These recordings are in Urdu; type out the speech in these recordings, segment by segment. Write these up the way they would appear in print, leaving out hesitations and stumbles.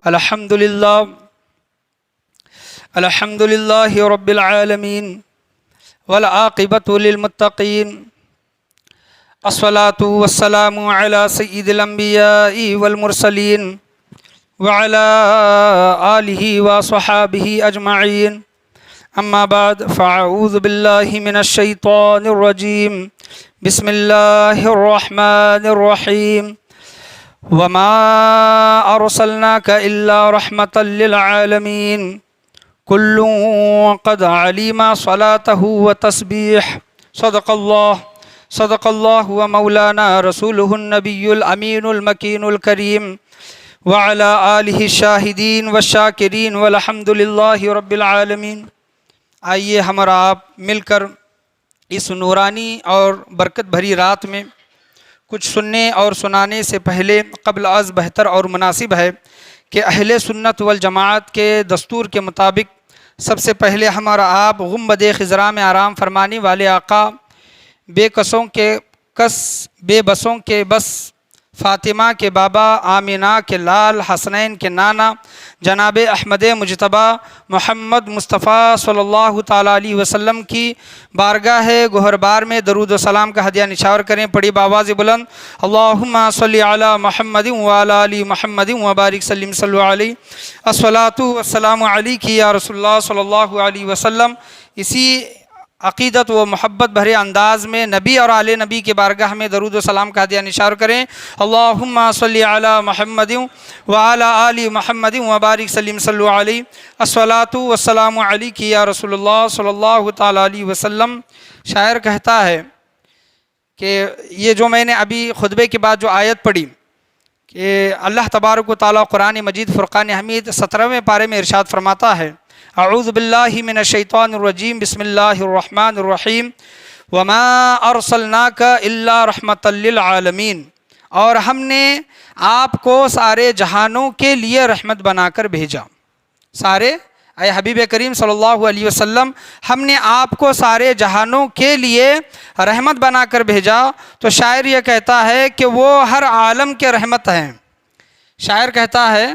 الحمد لله رب العالمين والعاقبة للمتقين الصلاة والسلام على سيد الأنبياء والمرسلين وعلى آله وصحابه أجمعين أما بعد فأعوذ بالله من الشيطان الرجيم بسم الله الرحمن الرحيم وما أرسلناك إلا رحمة للعالمين كل قد علم صلاته وتسبيح صدق الله ومولانا رسوله النبي الأمين المكين الكريم وعلى آله الشاهدين والشاكرين والحمد لله رب العالمين۔ آئیے ہم اور آپ مل کر اس نورانی اور برکت بھری رات میں کچھ سننے اور سنانے سے پہلے قبل از بہتر اور مناسب ہے کہ اہل سنت والجماعت کے دستور کے مطابق سب سے پہلے ہم اور آپ گنبد خضرا میں آرام فرمانے والے آقا، بے کسوں کے کس بے بسوں کے بس، فاطمہ کے بابا، آمینہ کے لال، حسنین کے نانا جناب احمد مجتبی محمد مصطفیٰ صلی اللہ تعالیٰ علیہ وسلم کی بارگاہ گہربار میں درود و سلام کا ہدیہ نچھاور کریں۔ پڑھی بآواز بلند اللہم صلی علی محمد وعلی آل محمد وبارک سلم صلو علیہ الصلاۃ والسلام علیک یا رسول اللہ صلی اللہ علیہ وسلم۔ اسی عقیدت و محبت بھرے انداز میں نبی اور آل نبی کے بارگاہ میں درود و سلام کا ہدیہ نثار کریں۔ اللہم صلی علی محمد وعلی آل محمد وبارک سلم صلو علیہ الصلاۃ والسلام علیک یا رسول اللہ صلی اللہ تعالیٰ علیہ وسلم۔ شاعر کہتا ہے کہ یہ جو میں نے ابھی خطبے کے بعد جو آیت پڑھی کہ اللہ تبارک و تعالیٰ قرآن مجید فرقان حمید 17ویں پارے میں ارشاد فرماتا ہے، اعوذ باللہ من الشیطان الرجیم بسم اللہ الرحمن الرحیم وما ارسلناک الا رحمۃ للعالمین، اور ہم نے آپ کو سارے جہانوں کے لیے رحمت بنا کر بھیجا۔ سارے اے حبیب کریم صلی اللہ علیہ وسلم، ہم نے آپ کو سارے جہانوں کے لیے رحمت بنا کر بھیجا۔ تو شاعر یہ کہتا ہے کہ وہ ہر عالم کے رحمت ہیں۔ شاعر کہتا ہے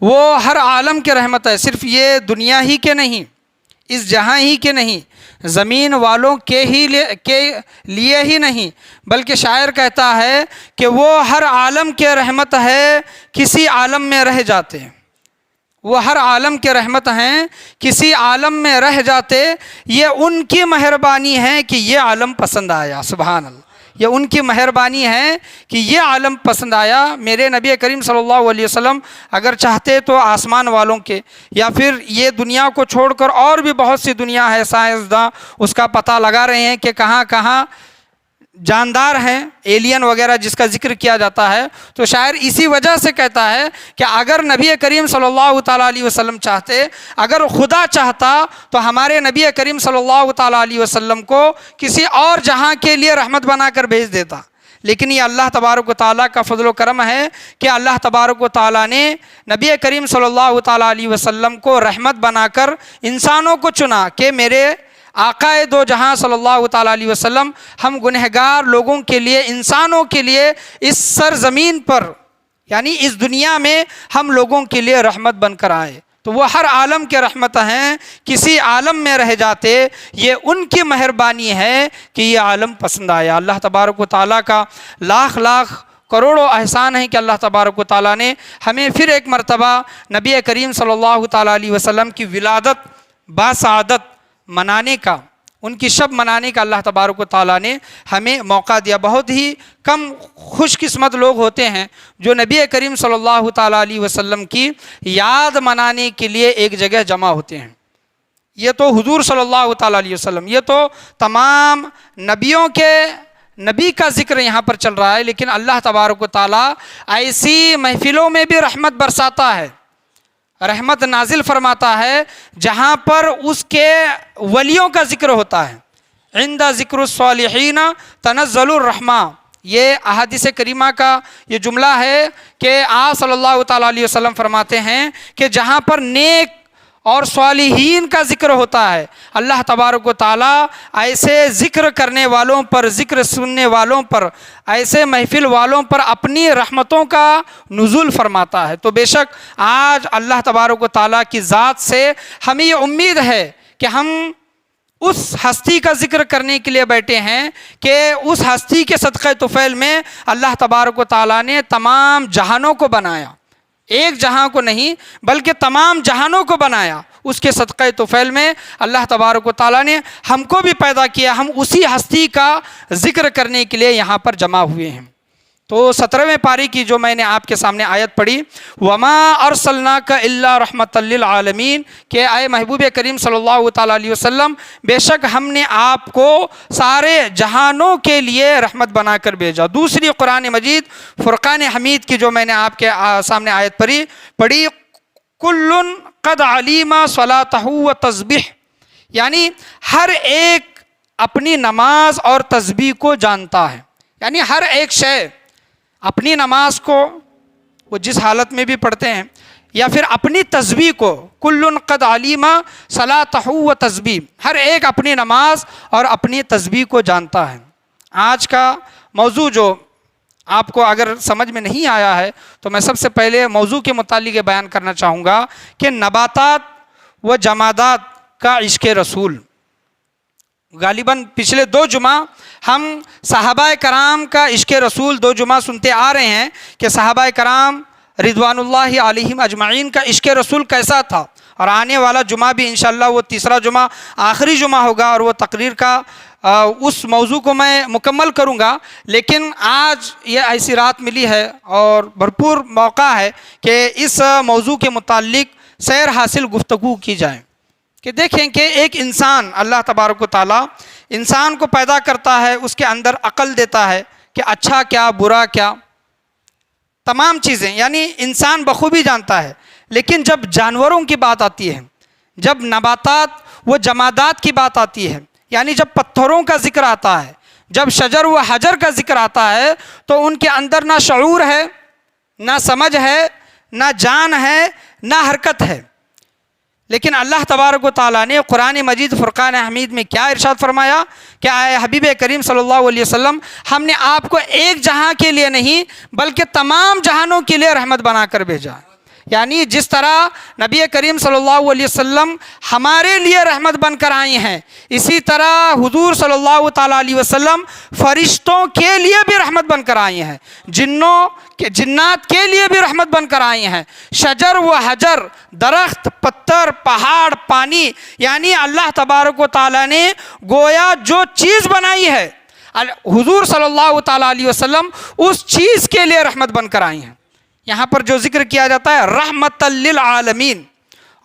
وہ ہر عالم کے رحمت ہے، صرف یہ دنیا ہی کے نہیں، اس جہاں ہی کے نہیں، زمین والوں کے لیے ہی نہیں، بلکہ شاعر کہتا ہے کہ وہ ہر عالم کے رحمت ہے، کسی عالم میں رہ جاتے۔ وہ ہر عالم کے رحمت ہیں، کسی عالم میں رہ جاتے، یہ ان کی مہربانی ہے کہ یہ عالم پسند آیا۔ سبحان اللہ، یہ ان کی مہربانی ہے کہ یہ عالم پسند آیا۔ میرے نبی کریم صلی اللہ علیہ وسلم اگر چاہتے تو آسمان والوں کے یا پھر یہ دنیا کو چھوڑ کر اور بھی بہت سی دنیا ہے، سائنسداں اس کا پتہ لگا رہے ہیں کہ کہاں کہاں جاندار ہیں، ایلین وغیرہ جس کا ذکر کیا جاتا ہے۔ تو شاعر اسی وجہ سے کہتا ہے کہ اگر نبی کریم صلی اللہ تعالیٰ علیہ وسلم چاہتے، اگر خدا چاہتا تو ہمارے نبی کریم صلی اللہ تعالیٰ علیہ وسلم کو کسی اور جہاں کے لیے رحمت بنا کر بھیج دیتا، لیکن یہ اللہ تبارک و تعالیٰ کا فضل و کرم ہے کہ اللہ تبارک و تعالیٰ نے نبی کریم صلی اللہ تعالیٰ علیہ وسلم کو رحمت بنا کر انسانوں کو چنا کہ میرے آقا دو جہاں صلی اللہ تعالیٰ علیہ وسلم ہم گنہگار لوگوں کے لیے، انسانوں کے لیے اس سرزمین پر یعنی اس دنیا میں ہم لوگوں کے لیے رحمت بن کر آئے۔ تو وہ ہر عالم کے رحمت ہیں، کسی عالم میں رہ جاتے، یہ ان کی مہربانی ہے کہ یہ عالم پسند آیا۔ اللہ تبارک و تعالیٰ کا لاکھ لاکھ کروڑوں احسان ہیں کہ اللہ تبارک و تعالیٰ نے ہمیں پھر ایک مرتبہ نبی کریم صلی اللہ تعالیٰ علیہ وسلم کی ولادت باسعادت منانے کا، ان کی شب منانے کا اللہ تبارک و تعالیٰ نے ہمیں موقع دیا۔ بہت ہی کم خوش قسمت لوگ ہوتے ہیں جو نبی کریم صلی اللہ تعالیٰ علیہ وسلم کی یاد منانے کے لیے ایک جگہ جمع ہوتے ہیں۔ یہ تو حضور صلی اللہ تعالیٰ علیہ وسلم، یہ تو تمام نبیوں کے نبی کا ذکر یہاں پر چل رہا ہے، لیکن اللہ تبارک و تعالیٰ ایسی محفلوں میں بھی رحمت برساتا ہے، رحمت نازل فرماتا ہے جہاں پر اس کے ولیوں کا ذکر ہوتا ہے۔ عند ذکر الصالحین تنزل الرحمہ، یہ احادیث کریمہ کا یہ جملہ ہے کہ آپ صلی اللہ تعالیٰ علیہ وسلم فرماتے ہیں کہ جہاں پر نیک اور صالحین کا ذکر ہوتا ہے، اللہ تبارک و تعالیٰ ایسے ذکر کرنے والوں پر، ذکر سننے والوں پر، ایسے محفل والوں پر اپنی رحمتوں کا نزول فرماتا ہے۔ تو بے شک آج اللہ تبارک و تعالیٰ کی ذات سے ہمیں یہ امید ہے کہ ہم اس ہستی کا ذکر کرنے کے لیے بیٹھے ہیں کہ اس ہستی کے صدقہ طفیل میں اللہ تبارک و تعالیٰ نے تمام جہانوں کو بنایا، ایک جہاں کو نہیں بلکہ تمام جہانوں کو بنایا۔ اس کے صدقہ طفیل میں اللہ تبارک و تعالیٰ نے ہم کو بھی پیدا کیا، ہم اسی ہستی کا ذکر کرنے کے لیے یہاں پر جمع ہوئے ہیں۔ تو 17ویں پاری کی جو میں نے آپ کے سامنے آیت پڑھی، وَمَا أَرْسَلْنَاكَ إِلَّا رَحْمَةً لِّلْعَالَمِينَ، کہ اے محبوب کریم صلی اللہ تعالیٰ علیہ وسلم، بے شک ہم نے آپ کو سارے جہانوں کے لیے رحمت بنا کر بھیجا۔ دوسری قرآن مجید فرقان حمید کی جو میں نے آپ کے سامنے آیت پڑھی، کُلٌّ قَدْ عَلِمَ صَلَاتَهُ وَتَسْبِحَهُ، یعنی ہر ایک اپنی نماز اور تسبیح کو جانتا ہے، یعنی ہر ایک شے اپنی نماز کو وہ جس حالت میں بھی پڑھتے ہیں، یا پھر اپنی تسبیح کو، کُلٌّ قَدْ عَلِمَ صَلَاتَهُ وَتَسْبِحَهُ، ہر ایک اپنی نماز اور اپنی تسبیح کو جانتا ہے۔ آج کا موضوع جو آپ کو اگر سمجھ میں نہیں آیا ہے تو میں سب سے پہلے موضوع کے متعلق یہ بیان کرنا چاہوں گا کہ نباتات و جمادات کا عشق رسول۔ غالباً پچھلے 2 جمعہ ہم صحابہ کرام کا عشق رسول 2 جمعہ سنتے آ رہے ہیں کہ صحابہ کرام رضوان اللہ علیہم اجمعین کا عشق رسول کیسا تھا، اور آنے والا جمعہ بھی انشاءاللہ وہ تیسرا جمعہ آخری جمعہ ہوگا اور وہ تقریر کا اس موضوع کو میں مکمل کروں گا۔ لیکن آج یہ ایسی رات ملی ہے اور بھرپور موقع ہے کہ اس موضوع کے متعلق سیر حاصل گفتگو کی جائے کہ دیکھیں کہ ایک انسان، اللہ تبارک و تعالیٰ انسان کو پیدا کرتا ہے، اس کے اندر عقل دیتا ہے کہ اچھا کیا برا کیا، تمام چیزیں یعنی انسان بخوبی جانتا ہے۔ لیکن جب جانوروں کی بات آتی ہے، جب نباتات و جمادات کی بات آتی ہے، یعنی جب پتھروں کا ذکر آتا ہے، جب شجر و حجر کا ذکر آتا ہے، تو ان کے اندر نہ شعور ہے، نہ سمجھ ہے، نہ جان ہے، نہ حرکت ہے۔ لیکن اللہ تبارک و تعالیٰ نے قرآن مجید فرقان حمید میں کیا ارشاد فرمایا کہ اے حبیب کریم صلی اللہ علیہ وسلم، ہم نے آپ کو ایک جہاں کے لیے نہیں بلکہ تمام جہانوں کے لیے رحمت بنا کر بھیجا۔ یعنی جس طرح نبی کریم صلی اللہ علیہ وسلم ہمارے لیے رحمت بن کر آئی ہیں، اسی طرح حضور صلی اللہ تعالیٰ علیہ وسلم فرشتوں کے لیے بھی رحمت بن کر آئی ہیں، جنات کے لیے بھی رحمت بن کر آئی ہیں، شجر و حجر، درخت، پتھر، پہاڑ، پانی، یعنی اللہ تبارک و تعالیٰ نے گویا جو چیز بنائی ہے حضور صلی اللہ تعالیٰ علیہ وسلم اس چیز کے لیے رحمت بن کر آئی ہیں۔ یہاں پر جو ذکر کیا جاتا ہے رحمت للعالمین،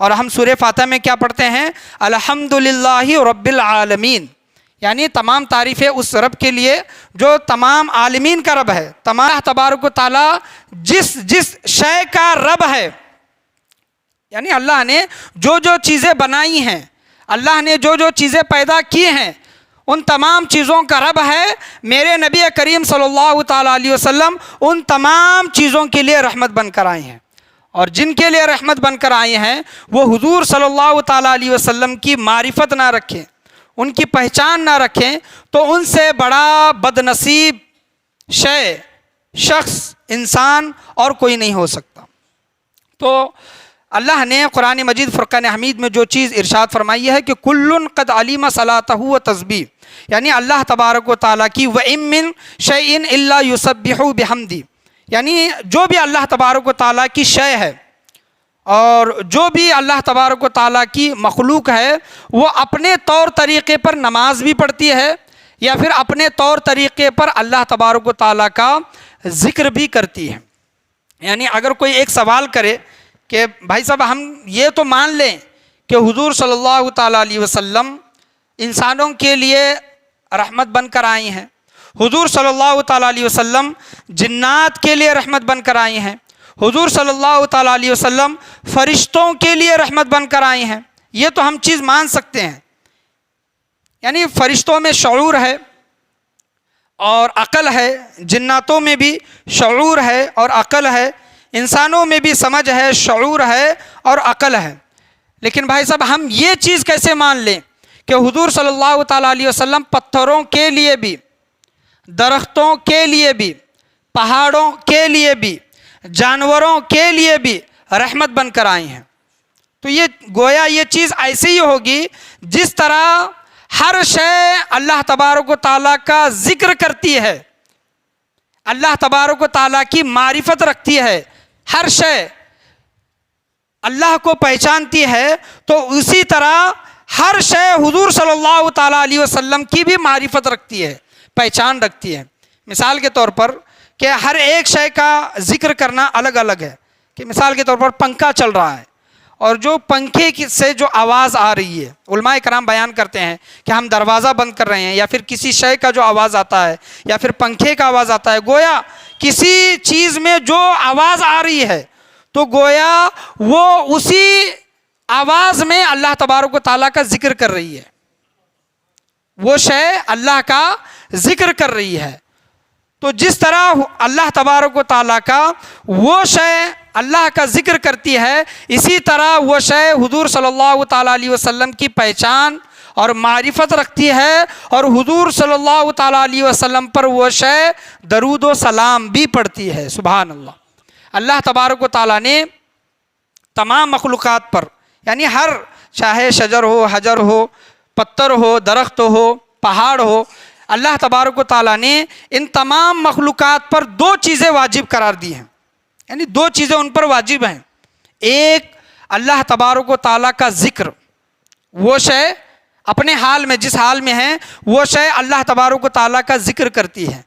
اور ہم سورہ فاتحہ میں کیا پڑھتے ہیں؟ الحمدللہ رب العالمین، یعنی تمام تعریفیں اس رب کے لیے جو تمام عالمین کا رب ہے۔ تمام تبارک و تعالیٰ جس شے کا رب ہے، یعنی اللہ نے جو چیزیں بنائی ہیں، اللہ نے جو چیزیں پیدا کی ہیں، ان تمام چیزوں کا رب ہے۔ میرے نبی کریم صلی اللہ تعالیٰ علیہ وسلم ان تمام چیزوں کے لیے رحمت بن کر آئے ہیں، اور جن کے لیے رحمت بن کر آئے ہیں وہ حضور صلی اللہ تعالیٰ علیہ وسلم کی معرفت نہ رکھیں، ان کی پہچان نہ رکھیں، تو ان سے بڑا بد نصیب شخص، انسان اور کوئی نہیں ہو سکتا۔ تو اللہ نے قرآن مجید فرقان حمید میں جو چیز ارشاد فرمائی ہے کہ کُلٌّ قَدْ عَلِمَ صَلَاتَهُ وَتَسْبِيحَهُ، یعنی اللہ تبارک و تعالیٰ کی وَإِن مِّن شَيْءٍ إِلَّا يُسَبِّحُ بِحَمْدِهِ، یعنی جو بھی اللہ تبارک و تعالیٰ کی شے ہے اور جو بھی اللہ تبارک و تعالیٰ کی مخلوق ہے، وہ اپنے طور طریقے پر نماز بھی پڑھتی ہے یا پھر اپنے طور طریقے پر اللہ تبارک و تعالیٰ کا ذکر بھی کرتی ہے۔ یعنی اگر کوئی ایک سوال کرے کہ بھائی صاحب ہم یہ تو مان لیں کہ حضور صلی اللہ تعالیٰ علیہ وسلم انسانوں کے لیے رحمت بن کر آئی ہیں، حضور صلی اللہ تعالیٰ علیہ وسلم جنات کے لیے رحمت بن کر آئی ہیں، حضور صلی اللہ تعالیٰ علیہ وسلم فرشتوں کے لیے رحمت بن کر آئی ہیں، یہ تو ہم چیز مان سکتے ہیں۔ یعنی فرشتوں میں شعور ہے اور عقل ہے، جناتوں میں بھی شعور ہے اور عقل ہے، انسانوں میں بھی سمجھ ہے، شعور ہے اور عقل ہے۔ لیکن بھائی صاحب ہم یہ چیز کیسے مان لیں کہ حضور صلی اللہ تعالیٰ علیہ وسلم پتھروں کے لیے بھی، درختوں کے لیے بھی، پہاڑوں کے لیے بھی، جانوروں کے لیے بھی رحمت بن کر آئے ہیں؟ تو یہ گویا یہ چیز ایسے ہی ہوگی جس طرح ہر شے اللہ تبارک و تعالیٰ کا ذکر کرتی ہے، اللہ تبارک و تعالیٰ کی معرفت رکھتی ہے، ہر شے اللہ کو پہچانتی ہے، تو اسی طرح ہر شے حضور صلی اللہ تعالیٰ علیہ وسلم کی بھی معرفت رکھتی ہے، پہچان رکھتی ہے۔ مثال کے طور پر کہ ہر ایک شے کا ذکر کرنا الگ الگ ہے، کہ مثال کے طور پر پنکھا چل رہا ہے، اور جو پنکھے سے جو آواز آ رہی ہے، علماء کرام بیان کرتے ہیں کہ ہم دروازہ بند کر رہے ہیں، یا پھر کسی شے کا جو آواز آتا ہے، یا پھر پنکھے کا آواز آتا ہے، گویا کسی چیز میں جو آواز آ رہی ہے تو گویا وہ اسی آواز میں اللہ تبارک و تعالیٰ کا ذکر کر رہی ہے، وہ شے اللہ کا ذکر کر رہی ہے۔ تو جس طرح اللہ تبارک و تعالیٰ کا وہ شے اللہ کا ذکر کرتی ہے، اسی طرح وہ شے حضور صلی اللہ تعالیٰ علیہ وسلم کی پہچان اور معرفت رکھتی ہے، اور حضور صلی اللہ تعالیٰ علیہ وسلم پر وہ شے درود و سلام بھی پڑھتی ہے۔ سبحان اللہ۔ اللہ تبارک و تعالیٰ نے تمام مخلوقات پر، یعنی ہر، چاہے شجر ہو، حجر ہو، پتھر ہو، درخت ہو، پہاڑ ہو، اللہ تبارک و تعالیٰ نے ان تمام مخلوقات پر دو چیزیں واجب قرار دی ہیں، یعنی دو چیزیں ان پر واجب ہیں۔ ایک اللہ تبارک و تعالیٰ کا ذکر، وہ شے اپنے حال میں جس حال میں ہے وہ شے اللہ تبارک و تعالیٰ کا ذکر کرتی ہے،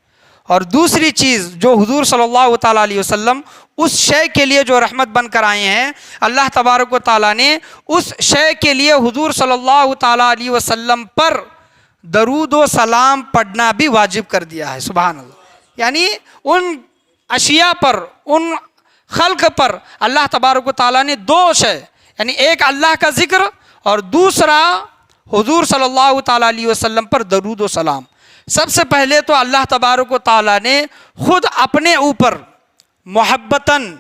اور دوسری چیز جو حضور صلی اللہ تعالیٰ علیہ وسلم اس شے کے لیے جو رحمت بن کر آئے ہیں، اللہ تبارک و تعالیٰ نے اس شے کے لیے حضور صلی اللہ تعالیٰ علیہ وسلم پر درود و سلام پڑھنا بھی واجب کر دیا ہے۔ سبحان اللہ۔ یعنی ان اشیاء پر، ان خلق پر اللہ تبارک و تعالیٰ نے دو شے، یعنی ایک اللہ کا ذکر اور دوسرا حضور صلی اللہ تعالیٰ علیہ وسلم پر درود و سلام۔ سب سے پہلے تو اللہ تبارک و تعالیٰ نے خود اپنے اوپر محبتاً،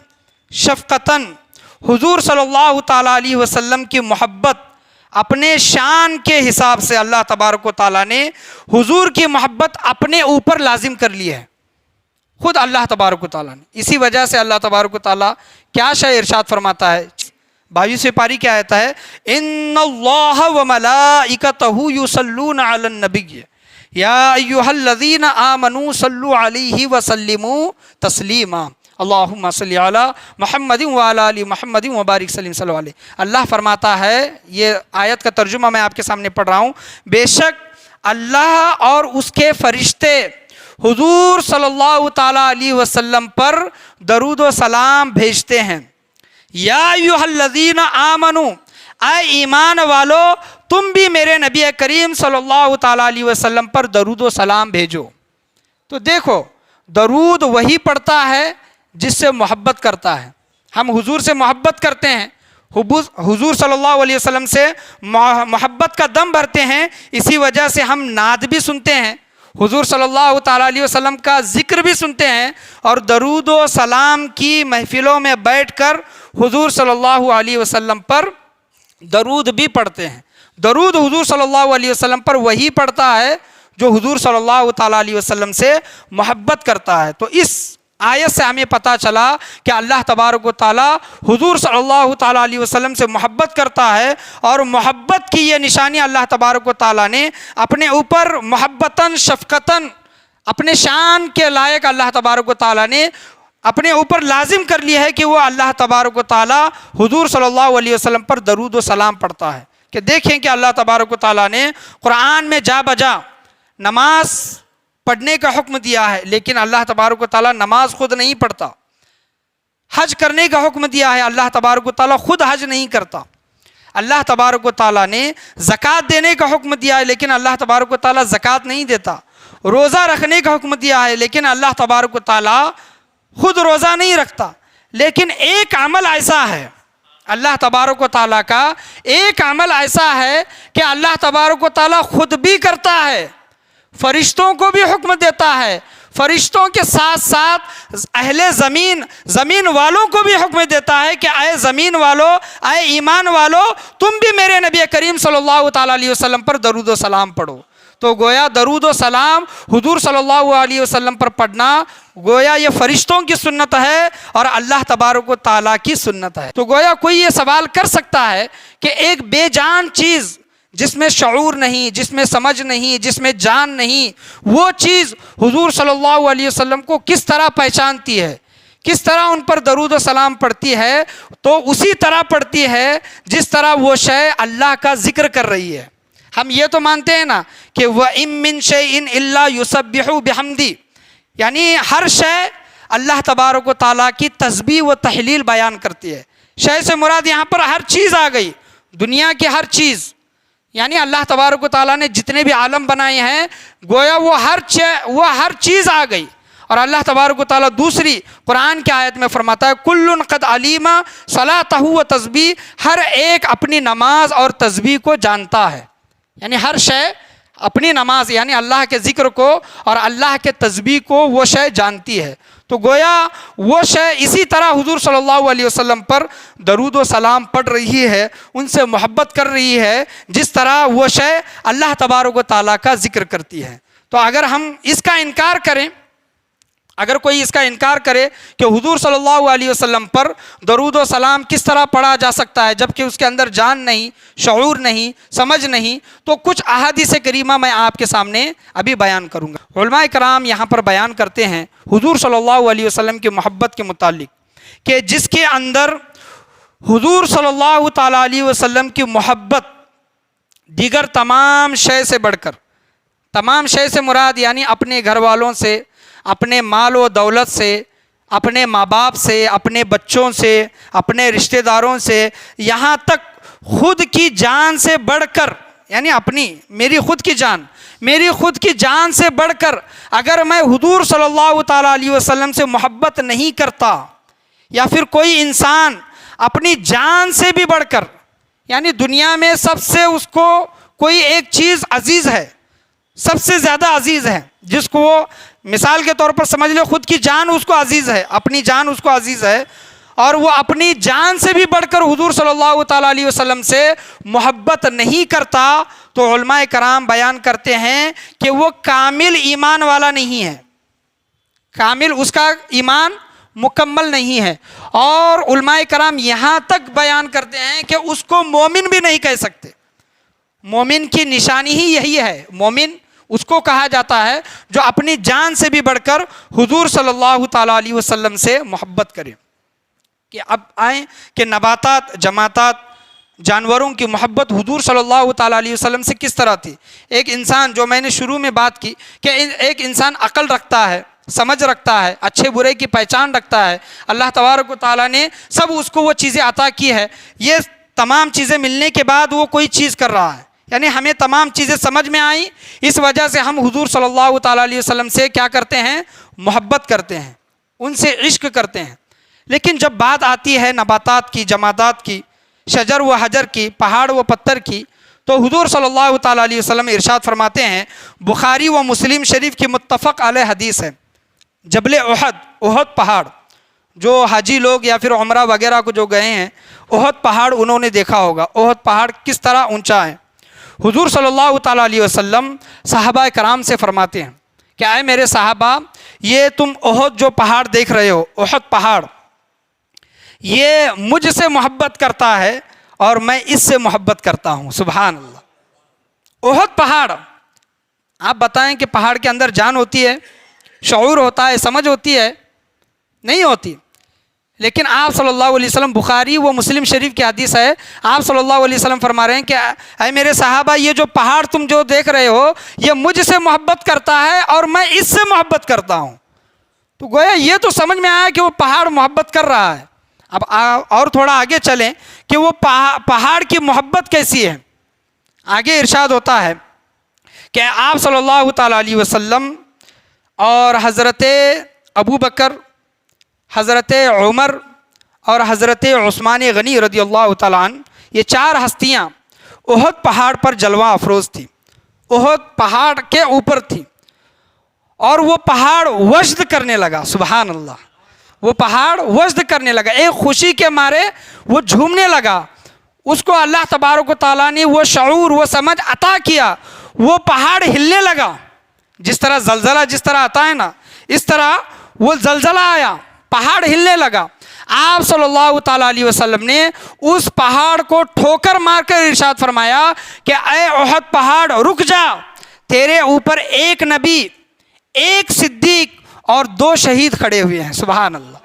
شفقتاً حضور صلی اللہ تعالیٰ علیہ وسلم کی محبت اپنے شان کے حساب سے اللہ تبارک و تعالیٰ نے حضور کی محبت اپنے اوپر لازم کر لی ہے، خود اللہ تبارک و تعالیٰ نے۔ اسی وجہ سے اللہ تبارک و تعالیٰ کیا شے ارشاد فرماتا ہے، 22ویں پاری کی آیت ہے، ان اللہ وملائکتہ یصلون علی النبی یا ایھا الذین آمنوا صلوا علیہ وسلموا تسلیما اللہم صلی علی محمد وعلی آل محمد وبارک وسلم صلی اللہ علیہ۔ اللہ فرماتا ہے، یہ آیت کا ترجمہ میں آپ کے سامنے پڑھ رہا ہوں، بے شک اللہ اور اس کے فرشتے حضور صلی اللہ تعالیٰ علیہ وسلم پر درود و سلام بھیجتے ہیں۔ یا ایھا الذین آمنوا، اے ایمان والو تم بھی میرے نبی کریم صلی اللہ تعالیٰ علیہ وسلم پر درود و سلام بھیجو۔ تو دیکھو، درود وہی پڑھتا ہے جس سے محبت کرتا ہے۔ ہم حضور سے محبت کرتے ہیں، حضور صلی اللہ علیہ وسلم سے محبت کا دم بھرتے ہیں، اسی وجہ سے ہم نعت بھی سنتے ہیں، حضور صلی اللہ تعالیٰ علیہ وسلم کا ذکر بھی سنتے ہیں، اور درود و سلام کی محفلوں میں بیٹھ کر حضور صلی اللہ علیہ وسلم پر درود بھی پڑھتے ہیں۔ درود حضور صلی اللہ علیہ وسلم پر وہی پڑھتا ہے جو حضور صلی اللہ تعالیٰ علیہ وسلم سے محبت کرتا ہے۔ تو اس آیت سے ہمیں پتہ چلا کہ اللہ تبارک و تعالیٰ حضور صلی اللہ تعالیٰ علیہ وسلم سے محبت کرتا ہے، اور محبت کی یہ نشانی اللہ تبارک و تعالیٰ نے اپنے اوپر محبتاً، شفقتاً، اپنے شان کے لائق اللہ تبارک و تعالیٰ نے اپنے اوپر لازم کر لی ہے کہ وہ اللہ تبارک و تعالیٰ حضور صلی اللہ علیہ وسلم پر درود و سلام پڑھتا ہے۔ کہ دیکھیں کہ اللہ تبارک و تعالیٰ نے قرآن میں جا بجا نماز پڑھنے کا حکم دیا ہے، لیکن اللہ تبارک و تعالیٰ نماز خود نہیں پڑھتا۔ حج کرنے کا حکم دیا ہے، اللہ تبارک و تعالیٰ خود حج نہیں کرتا۔ اللہ تبارک و تعالیٰ نے زکوٰۃ دینے کا حکم دیا ہے، لیکن اللہ تبارک و تعالیٰ زکوٰۃ نہیں دیتا۔ روزہ رکھنے کا حکم دیا ہے، لیکن اللہ تبارک و تعالیٰ خود روزہ نہیں رکھتا۔ لیکن ایک عمل ایسا ہے، اللہ تبارک و تعالیٰ کا ایک عمل ایسا ہے کہ اللہ تبارک و تعالیٰ خود بھی کرتا ہے، فرشتوں کو بھی حکم دیتا ہے، فرشتوں کے ساتھ ساتھ اہل زمین والوں کو بھی حکم دیتا ہے کہ اے زمین والو، اے ایمان والو، تم بھی میرے نبی کریم صلی اللہ تعالیٰ علیہ وسلم پر درود و سلام پڑھو۔ تو گویا درود و سلام حضور صلی اللہ علیہ وسلم پر پڑھنا گویا یہ فرشتوں کی سنت ہے اور اللہ تبارک و تعالیٰ کی سنت ہے۔ تو گویا کوئی یہ سوال کر سکتا ہے کہ ایک بے جان چیز جس میں شعور نہیں، جس میں سمجھ نہیں، جس میں جان نہیں، وہ چیز حضور صلی اللہ علیہ وسلم کو کس طرح پہچانتی ہے، کس طرح ان پر درود و سلام پڑھتی ہے؟ تو اسی طرح پڑھتی ہے جس طرح وہ شے اللہ کا ذکر کر رہی ہے۔ ہم یہ تو مانتے ہیں نا کہ وَإِن مِّن شَيْءٍ إِلَّا يُسَبِّحُ بِحَمْدِهِ، یعنی ہر شے اللہ تبارک و تعالیٰ کی تسبیح و تحلیل بیان کرتی ہے۔ شے سے مراد یہاں پر ہر چیز آ گئی، دنیا کی ہر چیز، یعنی اللہ تبارک و تعالیٰ نے جتنے بھی عالم بنائے ہیں گویا وہ ہر چیز آ گئی۔ اور اللہ تبارک و تعالیٰ دوسری قرآن کی آیت میں فرماتا ہے کُلٌّ قد علیم صلاتہ و تسبیح، ہر ایک اپنی نماز اور تسبیح کو جانتا ہے، یعنی ہر شے اپنی نماز یعنی اللہ کے ذکر کو اور اللہ کے تسبیح کو وہ شے جانتی ہے۔ تو گویا وہ شے اسی طرح حضور صلی اللہ علیہ وسلم پر درود و سلام پڑھ رہی ہے، ان سے محبت کر رہی ہے جس طرح وہ شے اللہ تبارک و تعالیٰ کا ذکر کرتی ہے۔ تو اگر ہم اس کا انکار کریں، اگر کوئی اس کا انکار کرے کہ حضور صلی اللہ علیہ وسلم پر درود و سلام کس طرح پڑھا جا سکتا ہے جبکہ اس کے اندر جان نہیں، شعور نہیں، سمجھ نہیں، تو کچھ احادیث کریمہ میں آپ کے سامنے ابھی بیان کروں گا۔ علماء کرام یہاں پر بیان کرتے ہیں حضور صلی اللہ علیہ وسلم کی محبت کے متعلق کہ جس کے اندر حضور صلی اللہ تعالیٰ علیہ وسلم کی محبت دیگر تمام شے سے بڑھ کر، تمام شے سے مراد یعنی اپنے گھر والوں سے، اپنے مال و دولت سے، اپنے ماں باپ سے، اپنے بچوں سے، اپنے رشتہ داروں سے، یہاں تک خود کی جان سے بڑھ کر، یعنی میری خود کی جان سے بڑھ کر اگر میں حضور صلی اللہ تعالیٰ علیہ وسلم سے محبت نہیں کرتا، یا پھر کوئی انسان اپنی جان سے بھی بڑھ کر، یعنی دنیا میں سب سے اس کو کوئی ایک چیز عزیز ہے، سب سے زیادہ عزیز ہے، جس کو وہ مثال کے طور پر سمجھ لے خود کی جان اس کو عزیز ہے، اپنی جان اس کو عزیز ہے، اور وہ اپنی جان سے بھی بڑھ کر حضور صلی اللہ تعالیٰ علیہ وسلم سے محبت نہیں کرتا، تو علماء کرام بیان کرتے ہیں کہ وہ کامل ایمان والا نہیں ہے، کامل اس کا ایمان مکمل نہیں ہے۔ اور علماء کرام یہاں تک بیان کرتے ہیں کہ اس کو مومن بھی نہیں کہہ سکتے۔ مومن کی نشانی ہی یہی ہے، مومن اس کو کہا جاتا ہے جو اپنی جان سے بھی بڑھ کر حضور صلی اللہ تعالیٰ علیہ وسلم سے محبت کرے۔ کہ اب آئیں کہ نباتات، جماعتات، جانوروں کی محبت حضور صلی اللہ تعالیٰ علیہ وسلم سے کس طرح تھی۔ ایک انسان، جو میں نے شروع میں بات کی کہ ایک انسان عقل رکھتا ہے، سمجھ رکھتا ہے، اچھے برے کی پہچان رکھتا ہے، اللہ تبارک و تعالیٰ نے سب اس کو وہ چیزیں عطا کی ہے، یہ تمام چیزیں ملنے کے بعد وہ کوئی چیز کر رہا ہے، یعنی ہمیں تمام چیزیں سمجھ میں آئیں، اس وجہ سے ہم حضور صلی اللہ تعالیٰ علیہ وسلم سے کیا کرتے ہیں؟ محبت کرتے ہیں، ان سے عشق کرتے ہیں۔ لیکن جب بات آتی ہے نباتات کی، جمادات کی، شجر و حجر کی، پہاڑ و پتھر کی، تو حضور صلی اللہ تعالیٰ علیہ وسلم ارشاد فرماتے ہیں، بخاری و مسلم شریف کی متفق علیہ حدیث ہے، جبل احد پہاڑ، جو حاجی لوگ یا پھر عمرہ وغیرہ کو جو گئے ہیں، احد پہاڑ انہوں نے دیکھا ہوگا، احد پہاڑ کس طرح اونچا ہے۔ حضور صلی اللہ تعالیٰ علیہ وسلم صحابہ کرام سے فرماتے ہیں کہ اے میرے صحابہ، یہ تم احد جو پہاڑ دیکھ رہے ہو، احد پہاڑ، یہ مجھ سے محبت کرتا ہے اور میں اس سے محبت کرتا ہوں۔ سبحان اللہ۔ احد پہاڑ، آپ بتائیں کہ پہاڑ کے اندر جان ہوتی ہے، شعور ہوتا ہے، سمجھ ہوتی ہے؟ نہیں ہوتی۔ لیکن آپ صلی اللہ علیہ وسلم، بخاری و مسلم شریف کی حدیث ہے، آپ صلی اللہ علیہ وسلم فرما رہے ہیں کہ اے میرے صحابہ، یہ جو پہاڑ تم جو دیکھ رہے ہو، یہ مجھ سے محبت کرتا ہے اور میں اس سے محبت کرتا ہوں۔ تو گویا یہ تو سمجھ میں آیا کہ وہ پہاڑ محبت کر رہا ہے۔ اب اور تھوڑا آگے چلیں کہ وہ پہاڑ کی محبت کیسی ہے۔ آگے ارشاد ہوتا ہے کہ آپ صلی اللہ تعالیٰ علیہ وسلم اور حضرت ابو بکر، حضرت عمر اور حضرت عثمان غنی رضی اللہ تعالیٰ عنہ، یہ چار ہستیاں احد پہاڑ پر جلوہ افروز تھی، احد پہاڑ کے اوپر تھی، اور وہ پہاڑ وجد کرنے لگا. سبحان اللہ. وہ پہاڑ وجد کرنے لگا، ایک خوشی کے مارے وہ جھومنے لگا. اس کو اللہ تبارک و تعالیٰ نے وہ شعور، وہ سمجھ عطا کیا. وہ پہاڑ ہلنے لگا. جس طرح زلزلہ جس طرح آتا ہے نا، اس طرح وہ زلزلہ آیا، پہاڑ ہلنے لگا. آپ صلی اللہ تعالیٰ علیہ وسلم نے اس پہاڑ کو ٹھوکر مار کر ارشاد فرمایا کہ اے احد پہاڑ رک جا، تیرے اوپر ایک نبی، ایک صدیق اور 2 شہید کھڑے ہوئے ہیں. سبحان اللہ.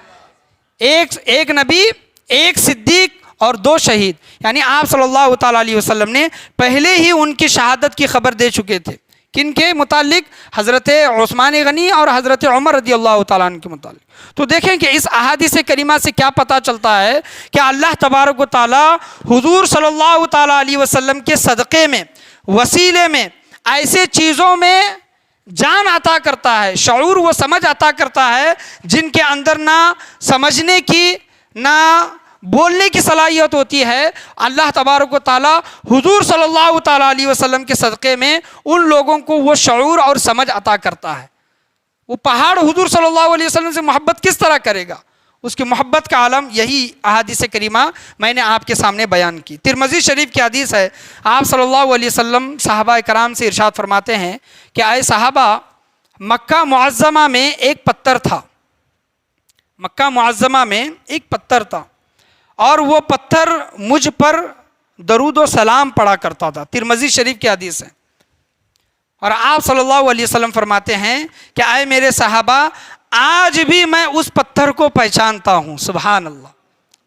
ایک نبی، ایک صدیق اور 2 شہید، یعنی آپ صلی اللہ تعالیٰ علیہ وسلم نے پہلے ہی ان کی شہادت کی خبر دے چکے تھے. کن کے متعلق؟ حضرت عثمان غنی اور حضرت عمر رضی اللہ تعالیٰ عنہ کے متعلق. تو دیکھیں کہ اس احادیث کریمہ سے کیا پتہ چلتا ہے کہ اللہ تبارک و تعالیٰ حضور صلی اللہ تعالیٰ علیہ وسلم کے صدقے میں، وسیلے میں ایسے چیزوں میں جان عطا کرتا ہے، شعور و سمجھ عطا کرتا ہے جن کے اندر نہ سمجھنے کی نہ بولنے کی صلاحیت ہوتی ہے. اللہ تبارک و تعالیٰ حضور صلی اللہ تعالیٰ علیہ وسلم کے صدقے میں ان لوگوں کو وہ شعور اور سمجھ عطا کرتا ہے. وہ پہاڑ حضور صلی اللہ علیہ وسلم سے محبت کس طرح کرے گا؟ اس کی محبت کا عالم یہی احادیث کریمہ میں نے آپ کے سامنے بیان کی. ترمذی شریف کی حدیث ہے، آپ صلی اللہ علیہ وسلم صحابہ کرام سے ارشاد فرماتے ہیں کہ اے صحابہ، مکہ معظمہ میں ایک پتھر تھا. مکہ معظمہ میں ایک پتھر تھا اور وہ پتھر مجھ پر درود و سلام پڑھا کرتا تھا. ترمذی شریف کی حدیث ہے. اور آپ صلی اللہ علیہ وسلم فرماتے ہیں کہ اے میرے صحابہ، آج بھی میں اس پتھر کو پہچانتا ہوں. سبحان اللہ.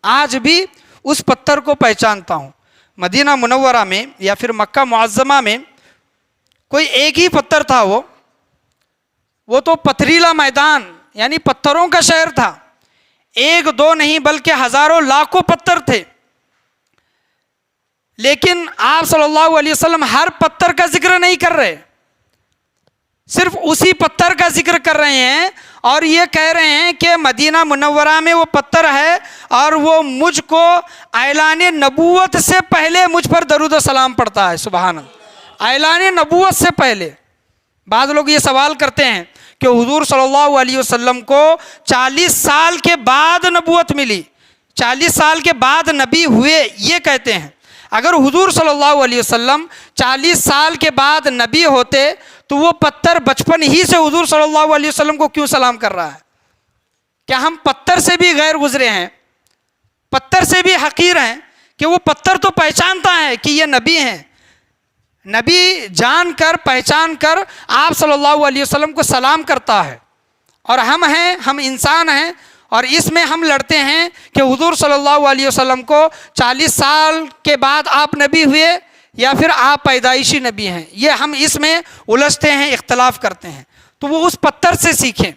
آج بھی اس پتھر کو پہچانتا ہوں. مدینہ منورہ میں یا پھر مکہ معظمہ میں کوئی ایک ہی پتھر تھا. وہ تو پتھریلا میدان یعنی پتھروں کا شہر تھا. 1 2 نہیں بلکہ ہزاروں لاکھوں پتھر تھے. لیکن آپ صلی اللہ علیہ وسلم ہر پتھر کا ذکر نہیں کر رہے، صرف اسی پتھر کا ذکر کر رہے ہیں اور یہ کہہ رہے ہیں کہ مدینہ منورہ میں وہ پتھر ہے اور وہ مجھ کو اعلان نبوت سے پہلے مجھ پر درود و سلام پڑھتا ہے. سبحان اللہ. اعلان نبوت سے پہلے. بعض لوگ یہ سوال کرتے ہیں کہ حضور صلی اللہ علیہ وسلم کو 40 سال کے بعد نبوت ملی، 40 سال کے بعد نبی ہوئے، یہ کہتے ہیں. اگر حضور صلی اللہ علیہ وسلم 40 سال کے بعد نبی ہوتے تو وہ پتھر بچپن ہی سے حضور صلی اللہ علیہ وسلم کو کیوں سلام کر رہا ہے؟ کیا ہم پتھر سے بھی غیر گزرے ہیں؟ پتھر سے بھی حقیر ہیں کہ وہ پتھر تو پہچانتا ہے کہ یہ نبی ہیں. نبی جان کر پہچان کر آپ صلی اللہ علیہ وسلم کو سلام کرتا ہے. اور ہم ہیں، ہم انسان ہیں اور اس میں ہم لڑتے ہیں کہ حضور صلی اللہ علیہ وسلم کو 40 سال کے بعد آپ نبی ہوئے یا پھر آپ پیدائشی نبی ہیں. یہ ہم اس میں الجھتے ہیں، اختلاف کرتے ہیں. تو وہ اس پتھر سے سیکھیں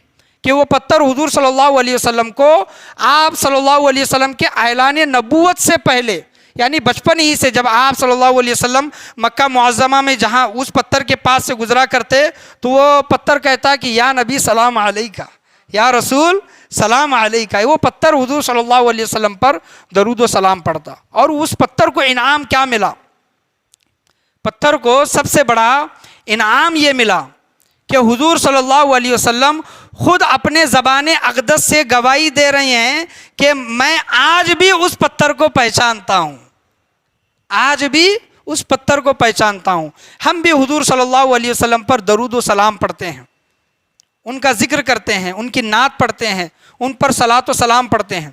کہ وہ پتھر حضور صلی اللہ علیہ وسلم کو آپ صلی اللہ علیہ وسلم کے اعلان نبوت سے پہلے، یعنی بچپن ہی سے جب آپ صلی اللہ علیہ وسلم مکہ معظمہ میں جہاں اس پتھر کے پاس سے گزرا کرتے تو وہ پتھر کہتا کہ یا نبی سلام علیکہ، یا رسول سلام علیکہ. وہ پتھر حضور صلی اللہ علیہ وسلم پر درود و سلام پڑھتا. اور اس پتھر کو انعام کیا ملا؟ پتھر کو سب سے بڑا انعام یہ ملا کہ حضور صلی اللہ علیہ وسلم خود اپنے زبان اقدس سے گواہی دے رہے ہیں کہ میں آج بھی اس پتھر کو پہچانتا ہوں، آج بھی اس پتھر کو پہچانتا ہوں. ہم بھی حضور صلی اللہ علیہ وسلم پر درود و سلام پڑھتے ہیں، ان کا ذکر کرتے ہیں، ان کی نعت پڑھتے ہیں، ان پر صلاۃ و سلام پڑھتے ہیں.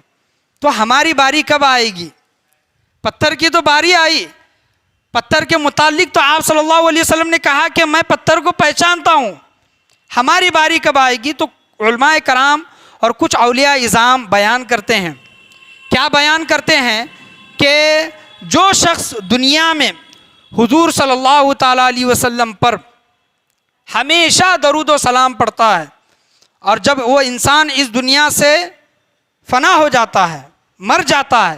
تو ہماری باری کب آئے گی؟ پتھر کی تو باری آئی. پتھر کے متعلق تو آپ صلی اللہ علیہ وسلم نے کہا کہ میں پتھر کو پہچانتا ہوں. ہماری باری کب آئے گی؟ تو علماء کرام اور کچھ اولیاء اعظام بیان کرتے ہیں. کیا بیان کرتے ہیں کہ جو شخص دنیا میں حضور صلی اللہ تعالیٰ علیہ وسلم پر ہمیشہ درود و سلام پڑھتا ہے اور جب وہ انسان اس دنیا سے فنا ہو جاتا ہے، مر جاتا ہے،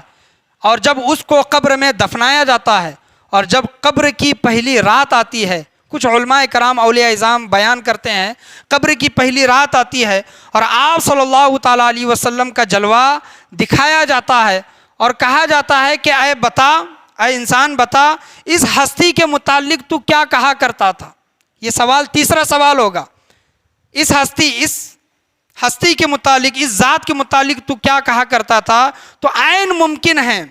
اور جب اس کو قبر میں دفنایا جاتا ہے اور جب قبر کی پہلی رات آتی ہے، کچھ علماء کرام اولیاء اعظام بیان کرتے ہیں قبر کی پہلی رات آتی ہے اور آپ صلی اللہ تعالیٰ علیہ وسلم کا جلوہ دکھایا جاتا ہے اور کہا جاتا ہے کہ اے انسان بتا اس ہستی کے متعلق تو کیا کہا کرتا تھا. یہ سوال تیسرا سوال ہوگا. اس ہستی کے متعلق، اس ذات کے متعلق تو کیا کہا کرتا تھا؟ تو عین ممکن ہے،